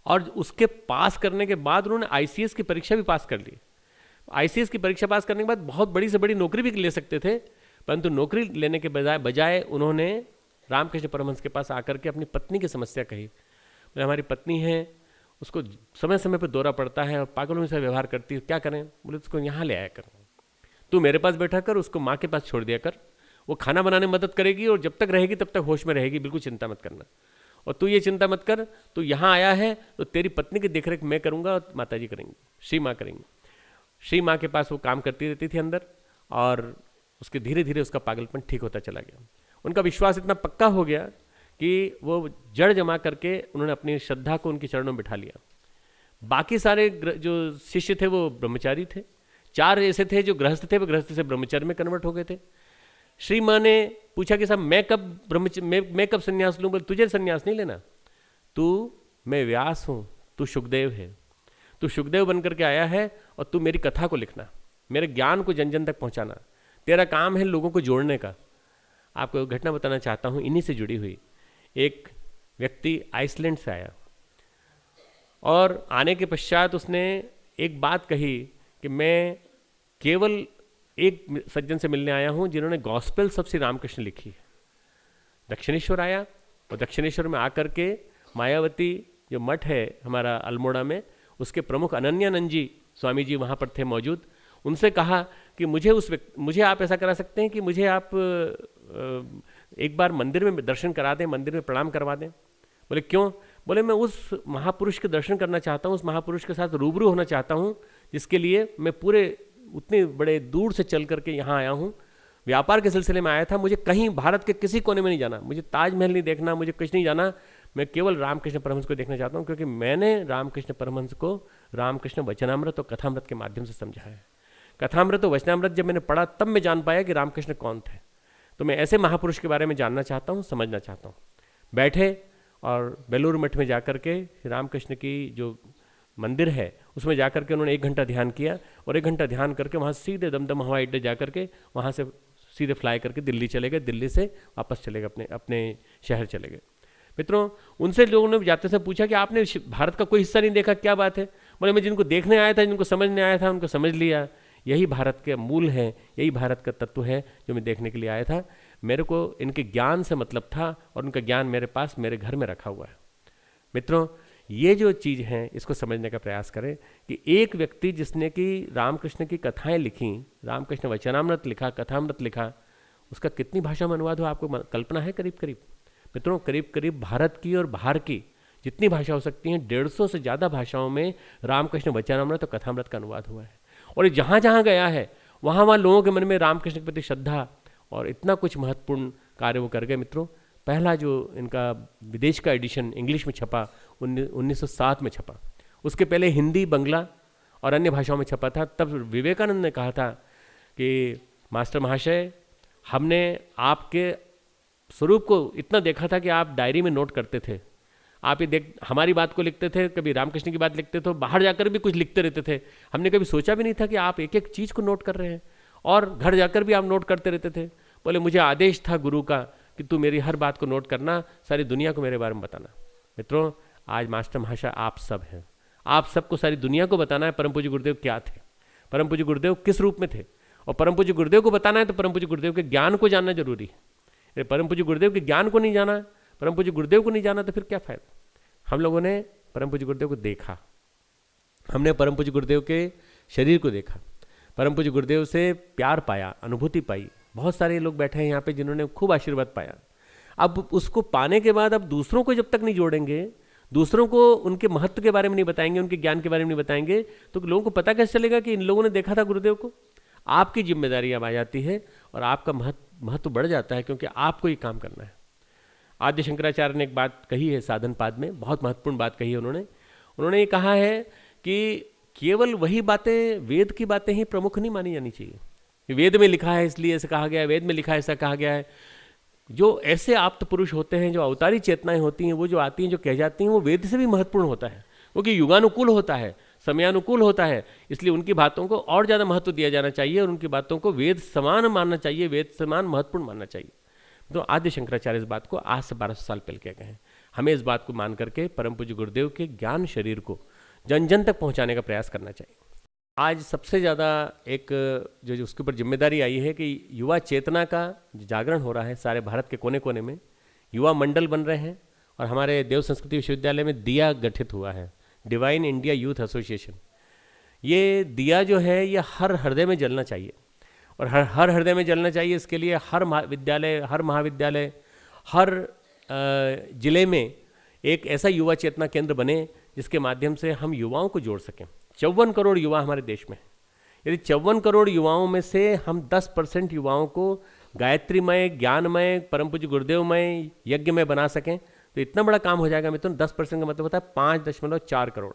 और उसके पास करने के बाद उन्होंने आईसीएस की परीक्षा भी पास कर ली। आईसीएस की परीक्षा पास करने के बाद बहुत बड़ी से बड़ी नौकरी भी ले सकते थे, परंतु नौकरी लेने के बजाय उन्होंने रामकृष्ण परमहंस के पास आकर के अपनी पत्नी की समस्या कही। बोले हमारी पत्नी है, उसको समय समय पर दौरा पड़ता है और पागलों से व्यवहार करती है, क्या करें? बोले उसको यहाँ ले आया कर, तू मेरे पास बैठा कर, उसको माँ के पास छोड़ दिया कर, वो खाना बनाने में मदद करेगी और जब तक रहेगी तब तक होश में रहेगी, बिल्कुल चिंता मत करना। और तू ये चिंता मत कर, तू यहाँ आया है तो तेरी पत्नी की देखरेख मैं करूँगा और माता जी करेंगी, श्री माँ करेंगी। श्री माँ के पास वो काम करती रहती थी अंदर, और उसके धीरे धीरे उसका पागलपन ठीक होता चला गया। उनका विश्वास इतना पक्का हो गया कि वो जड़ जमा करके उन्होंने अपनी श्रद्धा को उनके चरणों में बिठा लिया। बाकी सारे जो शिष्य थे वो ब्रह्मचारी थे, 4 ऐसे थे जो गृहस्थ थे, वो गृहस्थ से ब्रह्मचारी में कन्वर्ट हो गए थे। श्री माँ ने पूछा कि साहब मैं कब संन्यास लूँ? बोले तुझे संन्यास नहीं लेना, मैं व्यास हूँ, तू सुखदेव है, तू सुखदेव बन करके आया है और तू मेरी कथा को लिखना, मेरे ज्ञान को जन जन तक पहुँचाना, तेरा काम है लोगों को जोड़ने का। आपको घटना बताना चाहता हूँ इन्हीं से जुड़ी हुई। एक व्यक्ति आइसलैंड से आया और आने के पश्चात उसने एक बात कही कि मैं केवल एक सज्जन से मिलने आया हूं जिन्होंने गॉस्पेल्स ऑफ श्री रामकृष्ण लिखी है। दक्षिणेश्वर आया और दक्षिणेश्वर में आकर के मायावती जो मठ है हमारा अल्मोड़ा में, उसके प्रमुख अनन्यानंद जी स्वामी जी वहाँ पर थे मौजूद। उनसे कहा कि मुझे आप ऐसा करा सकते हैं कि मुझे आप एक बार मंदिर में दर्शन करा दें, मंदिर में प्रणाम करवा दें। बोले क्यों? बोले मैं उस महापुरुष के दर्शन करना चाहता हूँ, उस महापुरुष के साथ रूबरू होना चाहता हूँ, जिसके लिए मैं पूरे उतने बड़े दूर से चल करके यहाँ आया हूँ। व्यापार के सिलसिले में आया था, मुझे कहीं भारत के किसी कोने में नहीं जाना, मुझे ताजमहल नहीं देखना, मुझे कुछ नहीं जाना, मैं केवल रामकृष्ण परमहंस को देखना चाहता हूँ, क्योंकि मैंने रामकृष्ण परमहंस को रामकृष्ण वचनामृत और कथामृत के माध्यम से समझा है। कथामृत और वचनामृत जब मैंने पढ़ा तब मैं जान पाया कि रामकृष्ण कौन थे। तो मैं ऐसे महापुरुष के बारे में जानना चाहता हूँ, समझना चाहता हूँ। बैठे और बेलूर मठ में जाकर के रामकृष्ण की जो मंदिर है उसमें जाकर के उन्होंने 1 घंटा ध्यान किया और 1 घंटा ध्यान करके वहाँ सीधे दमदम हवाई अड्डे जाकर के वहाँ से सीधे फ्लाई करके दिल्ली चले गए, दिल्ली से वापस चले गए, अपने शहर चले गए। मित्रों, उनसे लोगों ने जाते से पूछा कि आपने भारत का कोई हिस्सा नहीं देखा, क्या बात है? बोले मैं जिनको देखने आया था, जिनको समझने आया था, उनको समझ लिया। यही भारत के मूल है, यही भारत का तत्व है जो मैं देखने के लिए आया था। मेरे को इनके ज्ञान से मतलब था और उनका ज्ञान मेरे पास मेरे घर में रखा हुआ है। मित्रों, ये जो चीज़ है इसको समझने का प्रयास करें कि एक व्यक्ति जिसने कि रामकृष्ण की कथाएं लिखी, रामकृष्ण वचनामृत लिखा, कथामृत लिखा, उसका कितनी भाषा में अनुवाद हो आपको कल्पना है? करीब करीब मित्रों, करीब करीब भारत की और बाहर की जितनी भाषा हो सकती हैं 150 से ज़्यादा भाषाओं में रामकृष्ण वचनामृत और कथामृत का अनुवाद हुआ है। और जहाँ जहाँ गया है वहाँ लोगों के मन में रामकृष्ण के प्रति श्रद्धा और इतना कुछ महत्वपूर्ण कार्य वो कर गए। मित्रों, पहला जो इनका विदेश का एडिशन इंग्लिश में छपा 1907 में छपा, उसके पहले हिंदी, बंगला और अन्य भाषाओं में छपा था। तब विवेकानंद ने कहा था कि मास्टर महाशय, हमने आपके स्वरूप को इतना देखा था कि आप डायरी में नोट करते थे, आप ये हमारी बात को लिखते थे, कभी रामकृष्ण की बात लिखते थे, बाहर जाकर भी कुछ लिखते रहते थे। हमने कभी सोचा भी नहीं था कि आप एक एक चीज़ को नोट कर रहे हैं और घर जाकर भी आप नोट करते रहते थे। बोले मुझे आदेश था गुरु का कि तू मेरी हर बात को नोट करना, सारी दुनिया को मेरे बारे में बताना। मित्रों, आज मास्टर महाशय आप सब हैं, आप सबको सारी दुनिया को बताना है परम पूज्य गुरुदेव क्या थे, परम पूज्य गुरुदेव किस रूप में थे। और परम पूज्य गुरुदेव को बताना है तो परम पूज्य गुरुदेव के ज्ञान को जानना जरूरी है। परम पूज्य गुरुदेव के ज्ञान को नहीं जाना, परम पूज्य गुरुदेव को नहीं जाना तो फिर क्या फायदा। हम लोगों ने परम पूज्य गुरुदेव को देखा, हमने परम पूज्य गुरुदेव के शरीर को देखा, परम पूज्य गुरुदेव से प्यार पाया, अनुभूति पाई। बहुत सारे लोग बैठे हैं यहाँ पे जिन्होंने खूब आशीर्वाद पाया। अब उसको पाने के बाद अब दूसरों को जब तक नहीं जोड़ेंगे, दूसरों को उनके महत्व के बारे में नहीं बताएंगे, उनके ज्ञान के बारे में नहीं बताएंगे, तो लोगों को पता कैसे चलेगा कि इन लोगों ने देखा था गुरुदेव को। आपकी जिम्मेदारी अब आ जाती है और आपका महत्व बढ़ जाता है, क्योंकि आपको ये काम करना है। आद्य शंकराचार्य ने एक बात कही है साधन पाद में, बहुत महत्वपूर्ण बात कही है उन्होंने ये कहा है कि केवल वही बातें, वेद की बातें ही प्रमुख नहीं मानी जानी चाहिए। वेद में लिखा है इसलिए ऐसा कहा गया है, वेद में लिखा है ऐसा कहा गया है। जो ऐसे आप्त पुरुष होते हैं, जो अवतारी चेतनाएं होती हैं, वो जो आती हैं, जो कह जाती हैं, वो वेद से भी महत्वपूर्ण होता है, क्योंकि युगानुकूल होता है, समयानुकूल होता है। इसलिए उनकी बातों को और ज़्यादा महत्व दिया जाना चाहिए और उनकी बातों को वेद समान मानना चाहिए, वेद समान महत्वपूर्ण मानना चाहिए। तो आद्य शंकराचार्य इस बात को आज से 1200 साल पहले कह गए हैं। हमें इस बात को मान करके परम पूज्य गुरुदेव के ज्ञान शरीर को जन जन तक पहुंचाने का प्रयास करना चाहिए। आज सबसे ज़्यादा एक जो उसके ऊपर जिम्मेदारी आई है कि युवा चेतना का जो जागरण हो रहा है, सारे भारत के कोने कोने में युवा मंडल बन रहे हैं और हमारे देव संस्कृति विश्वविद्यालय में दिया गठित हुआ है, डिवाइन इंडिया यूथ एसोसिएशन। ये दिया जो है ये हर हृदय में जलना चाहिए और हर हृदय में जलना चाहिए। इसके लिए हर महाविद्यालय, हर जिले में एक ऐसा युवा चेतना केंद्र बने जिसके माध्यम से हम युवाओं को जोड़ सकें। 54 करोड़ युवा हमारे देश में हैं। यदि 54 करोड़ युवाओं में से हम 10% युवाओं को गायत्रीमय, ज्ञानमय, परम पूज्य गुरुदेवमय, यज्ञमय बना सकें तो इतना बड़ा काम हो जाएगा मित्रों। 10% का मतलब होता है 5.4 करोड़,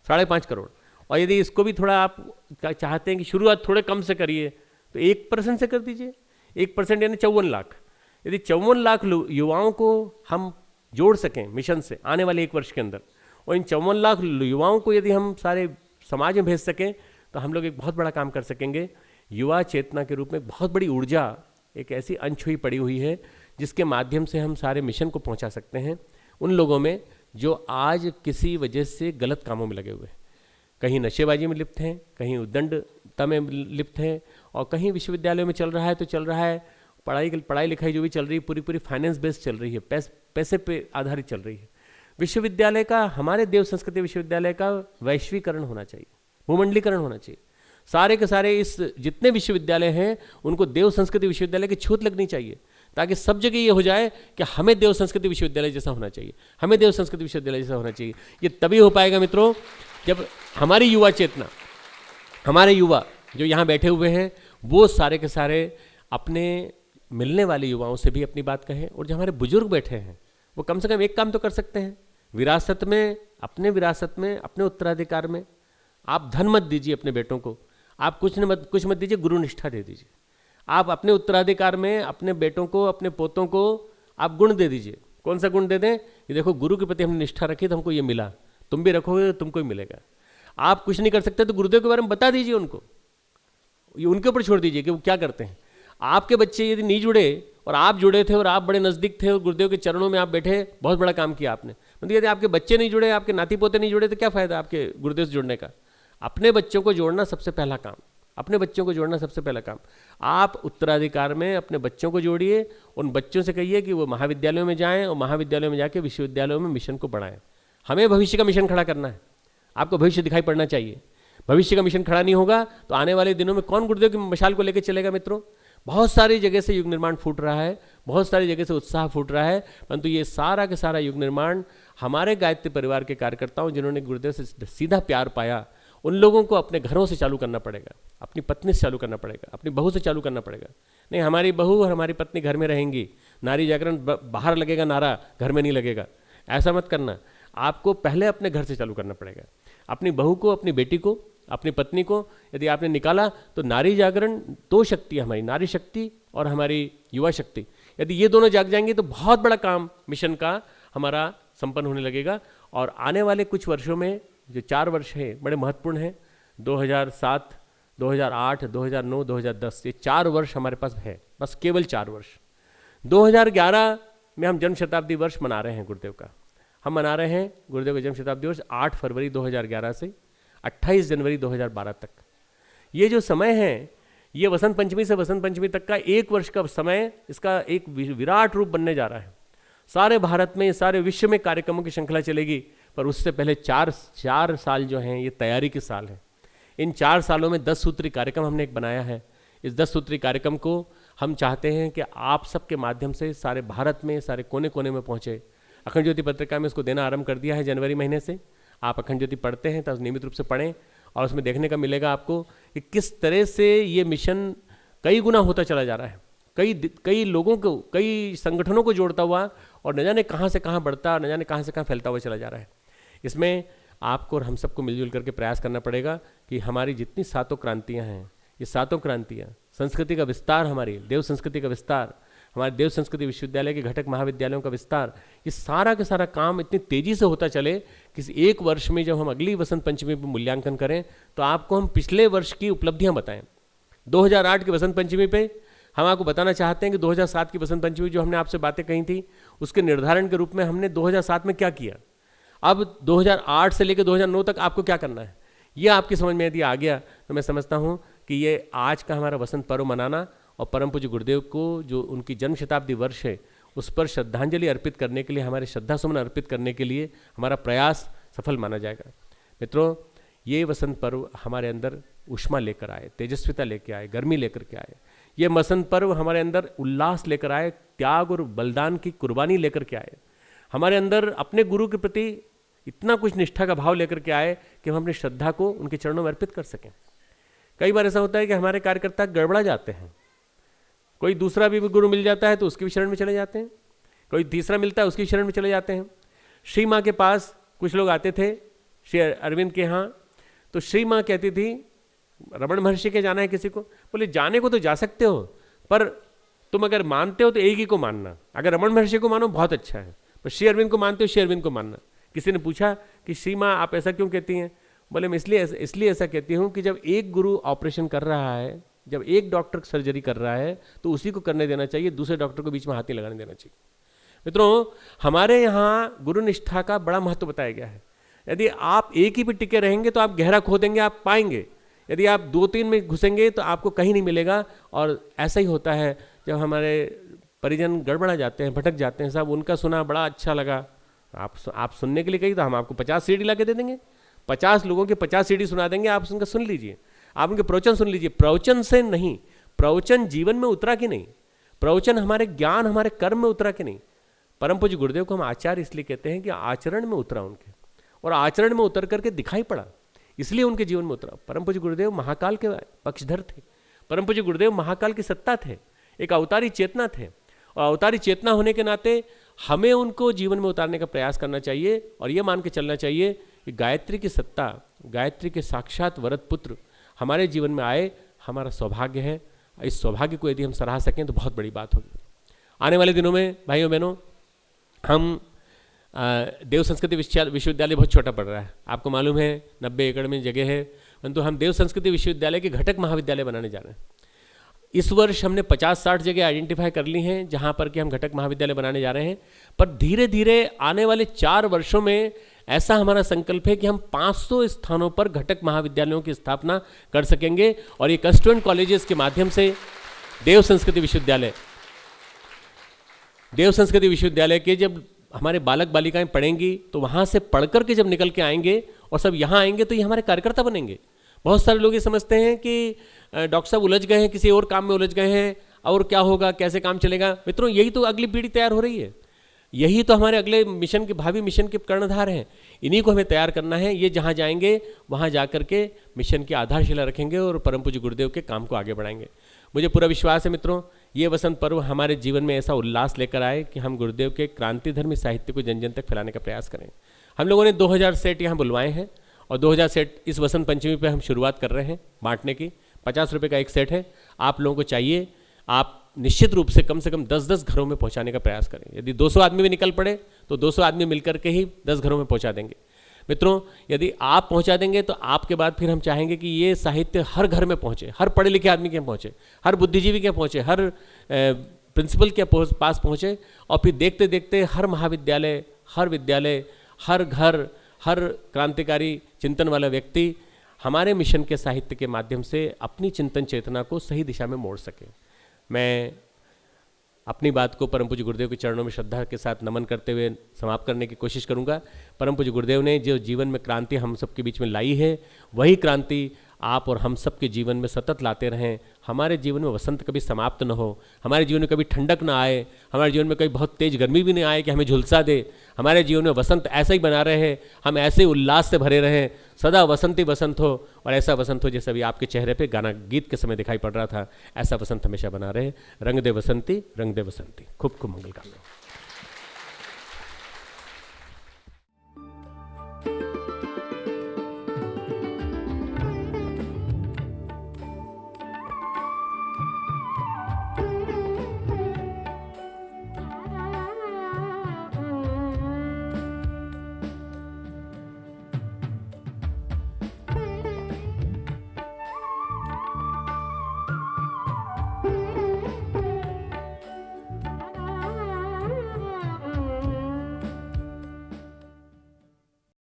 5.5 करोड़। और यदि इसको भी थोड़ा आप चाहते हैं कि शुरुआत थोड़े कम से करिए तो 1% से कर दीजिए। 1% यानी 54 लाख। यदि 54 लाख युवाओं को हम जोड़ सकें मिशन से आने वाले 1 वर्ष के अंदर, और इन 54 लाख युवाओं को यदि हम सारे समाज में भेज सकें तो हम लोग एक बहुत बड़ा काम कर सकेंगे। युवा चेतना के रूप में बहुत बड़ी ऊर्जा एक ऐसी अनछुई पड़ी हुई है जिसके माध्यम से हम सारे मिशन को पहुंचा सकते हैं उन लोगों में जो आज किसी वजह से गलत कामों में लगे हुए हैं। कहीं नशेबाजी में लिप्त हैं, कहीं उद्दंडता में लिप्त हैं, और कहीं विश्वविद्यालयों में चल रहा है तो चल रहा है पढ़ाई लिखाई जो भी चल रही है पूरी फाइनेंस बेस्ड चल रही है, पैसे पे आधारित चल रही है। विश्वविद्यालय का, हमारे देव संस्कृति विश्वविद्यालय का वैश्वीकरण होना चाहिए, भूमंडलीकरण होना चाहिए। सारे के सारे इस जितने विश्वविद्यालय हैं उनको देव संस्कृति विश्वविद्यालय की छूत लगनी चाहिए ताकि सब जगह ये हो जाए कि हमें देव संस्कृति विश्वविद्यालय जैसा होना चाहिए, हमें देव संस्कृति विश्वविद्यालय जैसा होना चाहिए। ये तभी हो पाएगा मित्रों जब हमारी युवा चेतना, हमारे युवा जो यहाँ बैठे हुए हैं वो सारे के सारे अपने मिलने वाले युवाओं से भी अपनी बात कहें, और जो हमारे बुजुर्ग बैठे हैं वो कम से कम एक काम तो कर सकते हैं, विरासत में, अपने उत्तराधिकार में आप धन मत दीजिए अपने बेटों को, आप कुछ मत दीजिए, गुरु निष्ठा दे दीजिए। आप अपने उत्तराधिकार में अपने बेटों को, अपने पोतों को आप गुण दे दीजिए। कौन सा गुण दे दें? ये देखो गुरु के प्रति हमने निष्ठा रखी तो हमको ये मिला, तुम भी रखोगे तो तुमको ही मिलेगा। आप कुछ नहीं कर सकते तो गुरुदेव के बारे में बता दीजिए उनको, ये उनके ऊपर छोड़ दीजिए कि वो क्या करते हैं। आपके बच्चे यदि नहीं जुड़े और आप जुड़े थे और आप बड़े नज़दीक थे और गुरुदेव के चरणों में आप बैठे, बहुत बड़ा काम किया आपने। मतलब यदि आपके बच्चे नहीं जुड़े, आपके नाती पोते नहीं जुड़े तो क्या फ़ायदा आपके गुरुदेव से जुड़ने का। अपने बच्चों को जोड़ना सबसे पहला काम, अपने बच्चों को जोड़ना सबसे पहला काम। आप उत्तराधिकार में अपने बच्चों को जोड़िए, उन बच्चों से कहिए कि वो महाविद्यालयों में जाएं और महाविद्यालयों में जाके विश्वविद्यालयों में मिशन को बढ़ाएं। हमें भविष्य का मिशन खड़ा करना है, आपको भविष्य दिखाई पड़ना चाहिए। भविष्य का मिशन खड़ा नहीं होगा तो आने वाले दिनों में कौन गुरुदेव की मशाल को लेकर चलेगा मित्रों। बहुत सारी जगह से युग निर्माण फूट रहा है, बहुत सारी जगह से उत्साह फूट रहा है, परंतु ये सारा का सारा युग निर्माण हमारे गायत्री परिवार के कार्यकर्ताओं जिन्होंने गुरुदेव से सीधा प्यार पाया, उन लोगों को अपने घरों से चालू करना पड़ेगा, अपनी पत्नी से चालू करना पड़ेगा, अपनी बहू से चालू करना पड़ेगा। नहीं, हमारी बहू और हमारी पत्नी घर में रहेंगी, नारी जागरण बाहर लगेगा नारा, घर में नहीं लगेगा, ऐसा मत करना। आपको पहले अपने घर से चालू करना पड़ेगा। अपनी बहू को, अपनी बेटी को, अपनी पत्नी को यदि आपने निकाला तो नारी जागरण, दो शक्ति है हमारी, नारी शक्ति और हमारी युवा शक्ति, यदि ये दोनों जाग जाएंगी तो बहुत बड़ा काम मिशन का हमारा संपन्न होने लगेगा। और आने वाले कुछ वर्षों में जो 4 वर्ष हैं बड़े महत्वपूर्ण हैं, 2007, 2008, 2009, 2010, ये 4 वर्ष हमारे पास है, बस केवल 4 वर्ष। 2011 में हम जन्म शताब्दी वर्ष मना रहे हैं गुरुदेव का। हम मना रहे हैं गुरुदेव का जन्म शताब्दी वर्ष 8 फरवरी 2011 से 28 जनवरी 2012 तक। ये जो समय है ये वसंत पंचमी से वसंत पंचमी तक का 1 वर्ष का समय, इसका एक विराट रूप बनने जा रहा है। सारे भारत में, सारे विश्व में कार्यक्रमों की श्रृंखला चलेगी, पर उससे पहले 4 साल जो हैं ये तैयारी के साल हैं। इन 4 सालों में 10 सूत्री कार्यक्रम हमने एक बनाया है। इस 10 सूत्री कार्यक्रम को हम चाहते हैं कि आप सबके माध्यम से सारे भारत में, सारे कोने कोने में पहुँचे। अखंड ज्योति पत्रिका में इसको देना आरंभ कर दिया है जनवरी महीने से। आप अखंड ज्योति पढ़ते हैं तो नियमित रूप से पढ़ें और उसमें देखने का मिलेगा आपको कि किस तरह से ये मिशन कई गुना होता चला जा रहा है, कई लोगों को, कई संगठनों को जोड़ता हुआ, और न जाने कहाँ से कहाँ बढ़ता, न जाने कहाँ से कहाँ फैलता हुआ चला जा रहा है। इसमें आपको और हम सबको मिलजुल करके प्रयास करना पड़ेगा कि हमारी जितनी 7 क्रांतियाँ हैं, ये 7 क्रांतियाँ, संस्कृति का विस्तार, हमारी देव संस्कृति का विस्तार, हमारे देव संस्कृति विश्वविद्यालय के घटक महाविद्यालयों का विस्तार, ये सारा का सारा काम इतनी तेज़ी से होता चले कि 1 वर्ष में जब हम अगली वसंत पंचमी पर मूल्यांकन करें तो आपको हम पिछले वर्ष की उपलब्धियां बताएं। 2008 की वसंत पंचमी पे हम आपको बताना चाहते हैं कि 2007 की बसंत पंचमी जो हमने आपसे बातें कही थी, उसके निर्धारण के रूप में हमने 2007 में क्या किया, अब 2008 से लेकर 2009 तक आपको क्या करना है, ये आपकी समझ में यदि आ गया तो मैं समझता हूँ कि ये आज का हमारा वसंत पर्व मनाना और परम पूज्य गुरुदेव को जो उनकी जन्म शताब्दी वर्ष है उस पर श्रद्धांजलि अर्पित करने के लिए, हमारे श्रद्धा सुमन अर्पित करने के लिए हमारा प्रयास सफल माना जाएगा। मित्रों, ये वसंत पर्व हमारे अंदर ऊष्मा लेकर आए, तेजस्विता लेकर आए, गर्मी लेकर के आए। ये वसंत पर्व हमारे अंदर उल्लास लेकर आए, त्याग और बलिदान की कुर्बानी लेकर के आए, हमारे अंदर अपने गुरु के प्रति इतना कुछ निष्ठा का भाव लेकर के आए कि हम अपनी श्रद्धा को उनके चरणों में अर्पित कर सकें। कई बार ऐसा होता है कि हमारे कार्यकर्ता गड़बड़ा जाते हैं, कोई दूसरा भी गुरु मिल जाता है तो उसके भी शरण में चले जाते हैं, कोई तीसरा मिलता है उसकी शरण में चले जाते हैं। श्री माँ के पास कुछ लोग आते थे श्री अरविंद के यहाँ, तो श्री माँ कहती थी रमण महर्षि के जाना है किसी को, बोले जाने को तो जा सकते हो, पर तुम अगर मानते हो तो एक ही को मानना, अगर रमण महर्षि को मानो बहुत अच्छा है, पर श्री अरविंद को मानते हो श्री अरविंद को मानना। किसी ने पूछा कि श्री माँ आप ऐसा क्यों कहती हैं, बोले मैं इसलिए ऐसा कहती हूँ कि जब एक गुरु ऑपरेशन कर रहा है, जब एक डॉक्टर सर्जरी कर रहा है तो उसी को करने देना चाहिए, दूसरे डॉक्टर को बीच में हाथ नहीं लगाने देना चाहिए। मित्रों, हमारे यहाँ गुरु निष्ठा का बड़ा महत्व बताया गया है। यदि आप एक ही पे टिके रहेंगे तो आप गहरा खोदेंगे, आप पाएंगे, यदि आप 2-3 में घुसेंगे तो आपको कहीं नहीं मिलेगा। और ऐसा ही होता है जब हमारे परिजन गड़बड़ा जाते हैं, भटक जाते हैं, साहब उनका सुना बड़ा अच्छा लगा, आप सुनने के लिए कही तो हम आपको 50 सीडी ला के दे देंगे, 50 लोगों के 50 सीडी सुना देंगे, आप उनका सुन लीजिए, आप उनके प्रवचन सुन लीजिए। प्रवचन से नहीं, प्रवचन जीवन में उतरा कि नहीं, प्रवचन हमारे ज्ञान हमारे कर्म में उतरा कि नहीं। परम पूज्य गुरुदेव को हम आचार्य इसलिए कहते हैं कि आचरण में उतरा उनके, और आचरण में उतर करके दिखाई पड़ा, इसलिए उनके जीवन में उतरा। परम पूज्य गुरुदेव महाकाल के पक्षधर थे, परम पूज्य गुरुदेव महाकाल की सत्ता थे, एक अवतारी चेतना थे, और अवतारी चेतना होने के नाते हमें उनको जीवन में उतारने का प्रयास करना चाहिए और ये मान के चलना चाहिए कि गायत्री की सत्ता, गायत्री के साक्षात वरद पुत्र हमारे जीवन में आए, हमारा सौभाग्य है। इस सौभाग्य को यदि हम सराह सकें तो बहुत बड़ी बात होगी। आने वाले दिनों में भाइयों बहनों, हम देव संस्कृति विश्वविद्यालय बहुत छोटा पड़ रहा है, आपको मालूम है 90 एकड़ में जगह है, परंतु हम देव संस्कृति विश्वविद्यालय के घटक महाविद्यालय बनाने जा रहे हैं। इस वर्ष हमने 50-60 जगह आइडेंटिफाई कर ली हैं जहां पर कि हम घटक महाविद्यालय बनाने जा रहे हैं, पर धीरे धीरे आने वाले 4 वर्षों में ऐसा हमारा संकल्प है कि हम 500 स्थानों पर घटक महाविद्यालयों की स्थापना कर सकेंगे। और ये कंस्टिट्यूएंट कॉलेजेस के माध्यम से देव संस्कृति विश्वविद्यालय के जब हमारे बालक बालिकाएं पढ़ेंगी तो वहाँ से पढ़ कर के जब निकल के आएंगे और सब यहाँ आएंगे तो ये हमारे कार्यकर्ता बनेंगे। बहुत सारे लोग ये समझते हैं कि डॉक्टर साहब उलझ गए हैं, किसी और काम में उलझ गए हैं, और क्या होगा, कैसे काम चलेगा। मित्रों, यही तो अगली पीढ़ी तैयार हो रही है, यही तो हमारे अगले मिशन के भावी मिशन के कर्णधार हैं, इन्हीं को हमें तैयार करना है। ये जहाँ जाएंगे वहाँ जा कर के मिशन की आधारशिला रखेंगे और परम पूज्य गुरुदेव के काम को आगे बढ़ाएंगे। मुझे पूरा विश्वास है मित्रों, ये वसंत पर्व हमारे जीवन में ऐसा उल्लास लेकर आए कि हम गुरुदेव के क्रांतिधर्मी साहित्य को जन जन तक फैलाने का प्रयास करें। हम लोगों ने 2000 सेट यहाँ बुलवाए हैं और 2000 सेट इस वसंत पंचमी पे हम शुरुआत कर रहे हैं बांटने की। 50 रुपये का एक सेट है, आप लोगों को चाहिए, आप निश्चित रूप से कम 10-10 घरों में पहुँचाने का प्रयास करें। यदि 200 आदमी भी निकल पड़े तो 200 आदमी मिलकर के ही 10 घरों में पहुँचा देंगे। मित्रों, यदि आप पहुंचा देंगे तो आपके बाद फिर हम चाहेंगे कि ये साहित्य हर घर में पहुंचे, हर पढ़े लिखे आदमी के पहुंचे, हर बुद्धिजीवी के पहुंचे, हर प्रिंसिपल के पास पहुंचे, और फिर देखते देखते हर महाविद्यालय, हर विद्यालय, हर घर, हर क्रांतिकारी चिंतन वाला व्यक्ति हमारे मिशन के साहित्य के माध्यम से अपनी चिंतन चेतना को सही दिशा में मोड़ सके। मैं अपनी बात को परम पूज्य गुरुदेव के चरणों में श्रद्धा के साथ नमन करते हुए समाप्त करने की कोशिश करूंगा। परम पूज्य गुरुदेव ने जो जीवन में क्रांति हम सबके बीच में लाई है, वही क्रांति आप और हम सब के जीवन में सतत लाते रहें। हमारे जीवन में वसंत कभी समाप्त न हो, हमारे जीवन में कभी ठंडक ना आए, हमारे जीवन में कभी बहुत तेज गर्मी भी नहीं आए कि हमें झुलसा दे। हमारे जीवन में वसंत ऐसा ही बना रहे, हम ऐसे उल्लास से भरे रहें, सदा वसंत ही वसंत हो, और ऐसा वसंत हो जैसे अभी आपके चेहरे पे गाना गीत के समय दिखाई पड़ रहा था, ऐसा वसंत हमेशा बना रहे। रंग दे वसंती, रंग दे वसंती। खूब खूब मंगल कामना।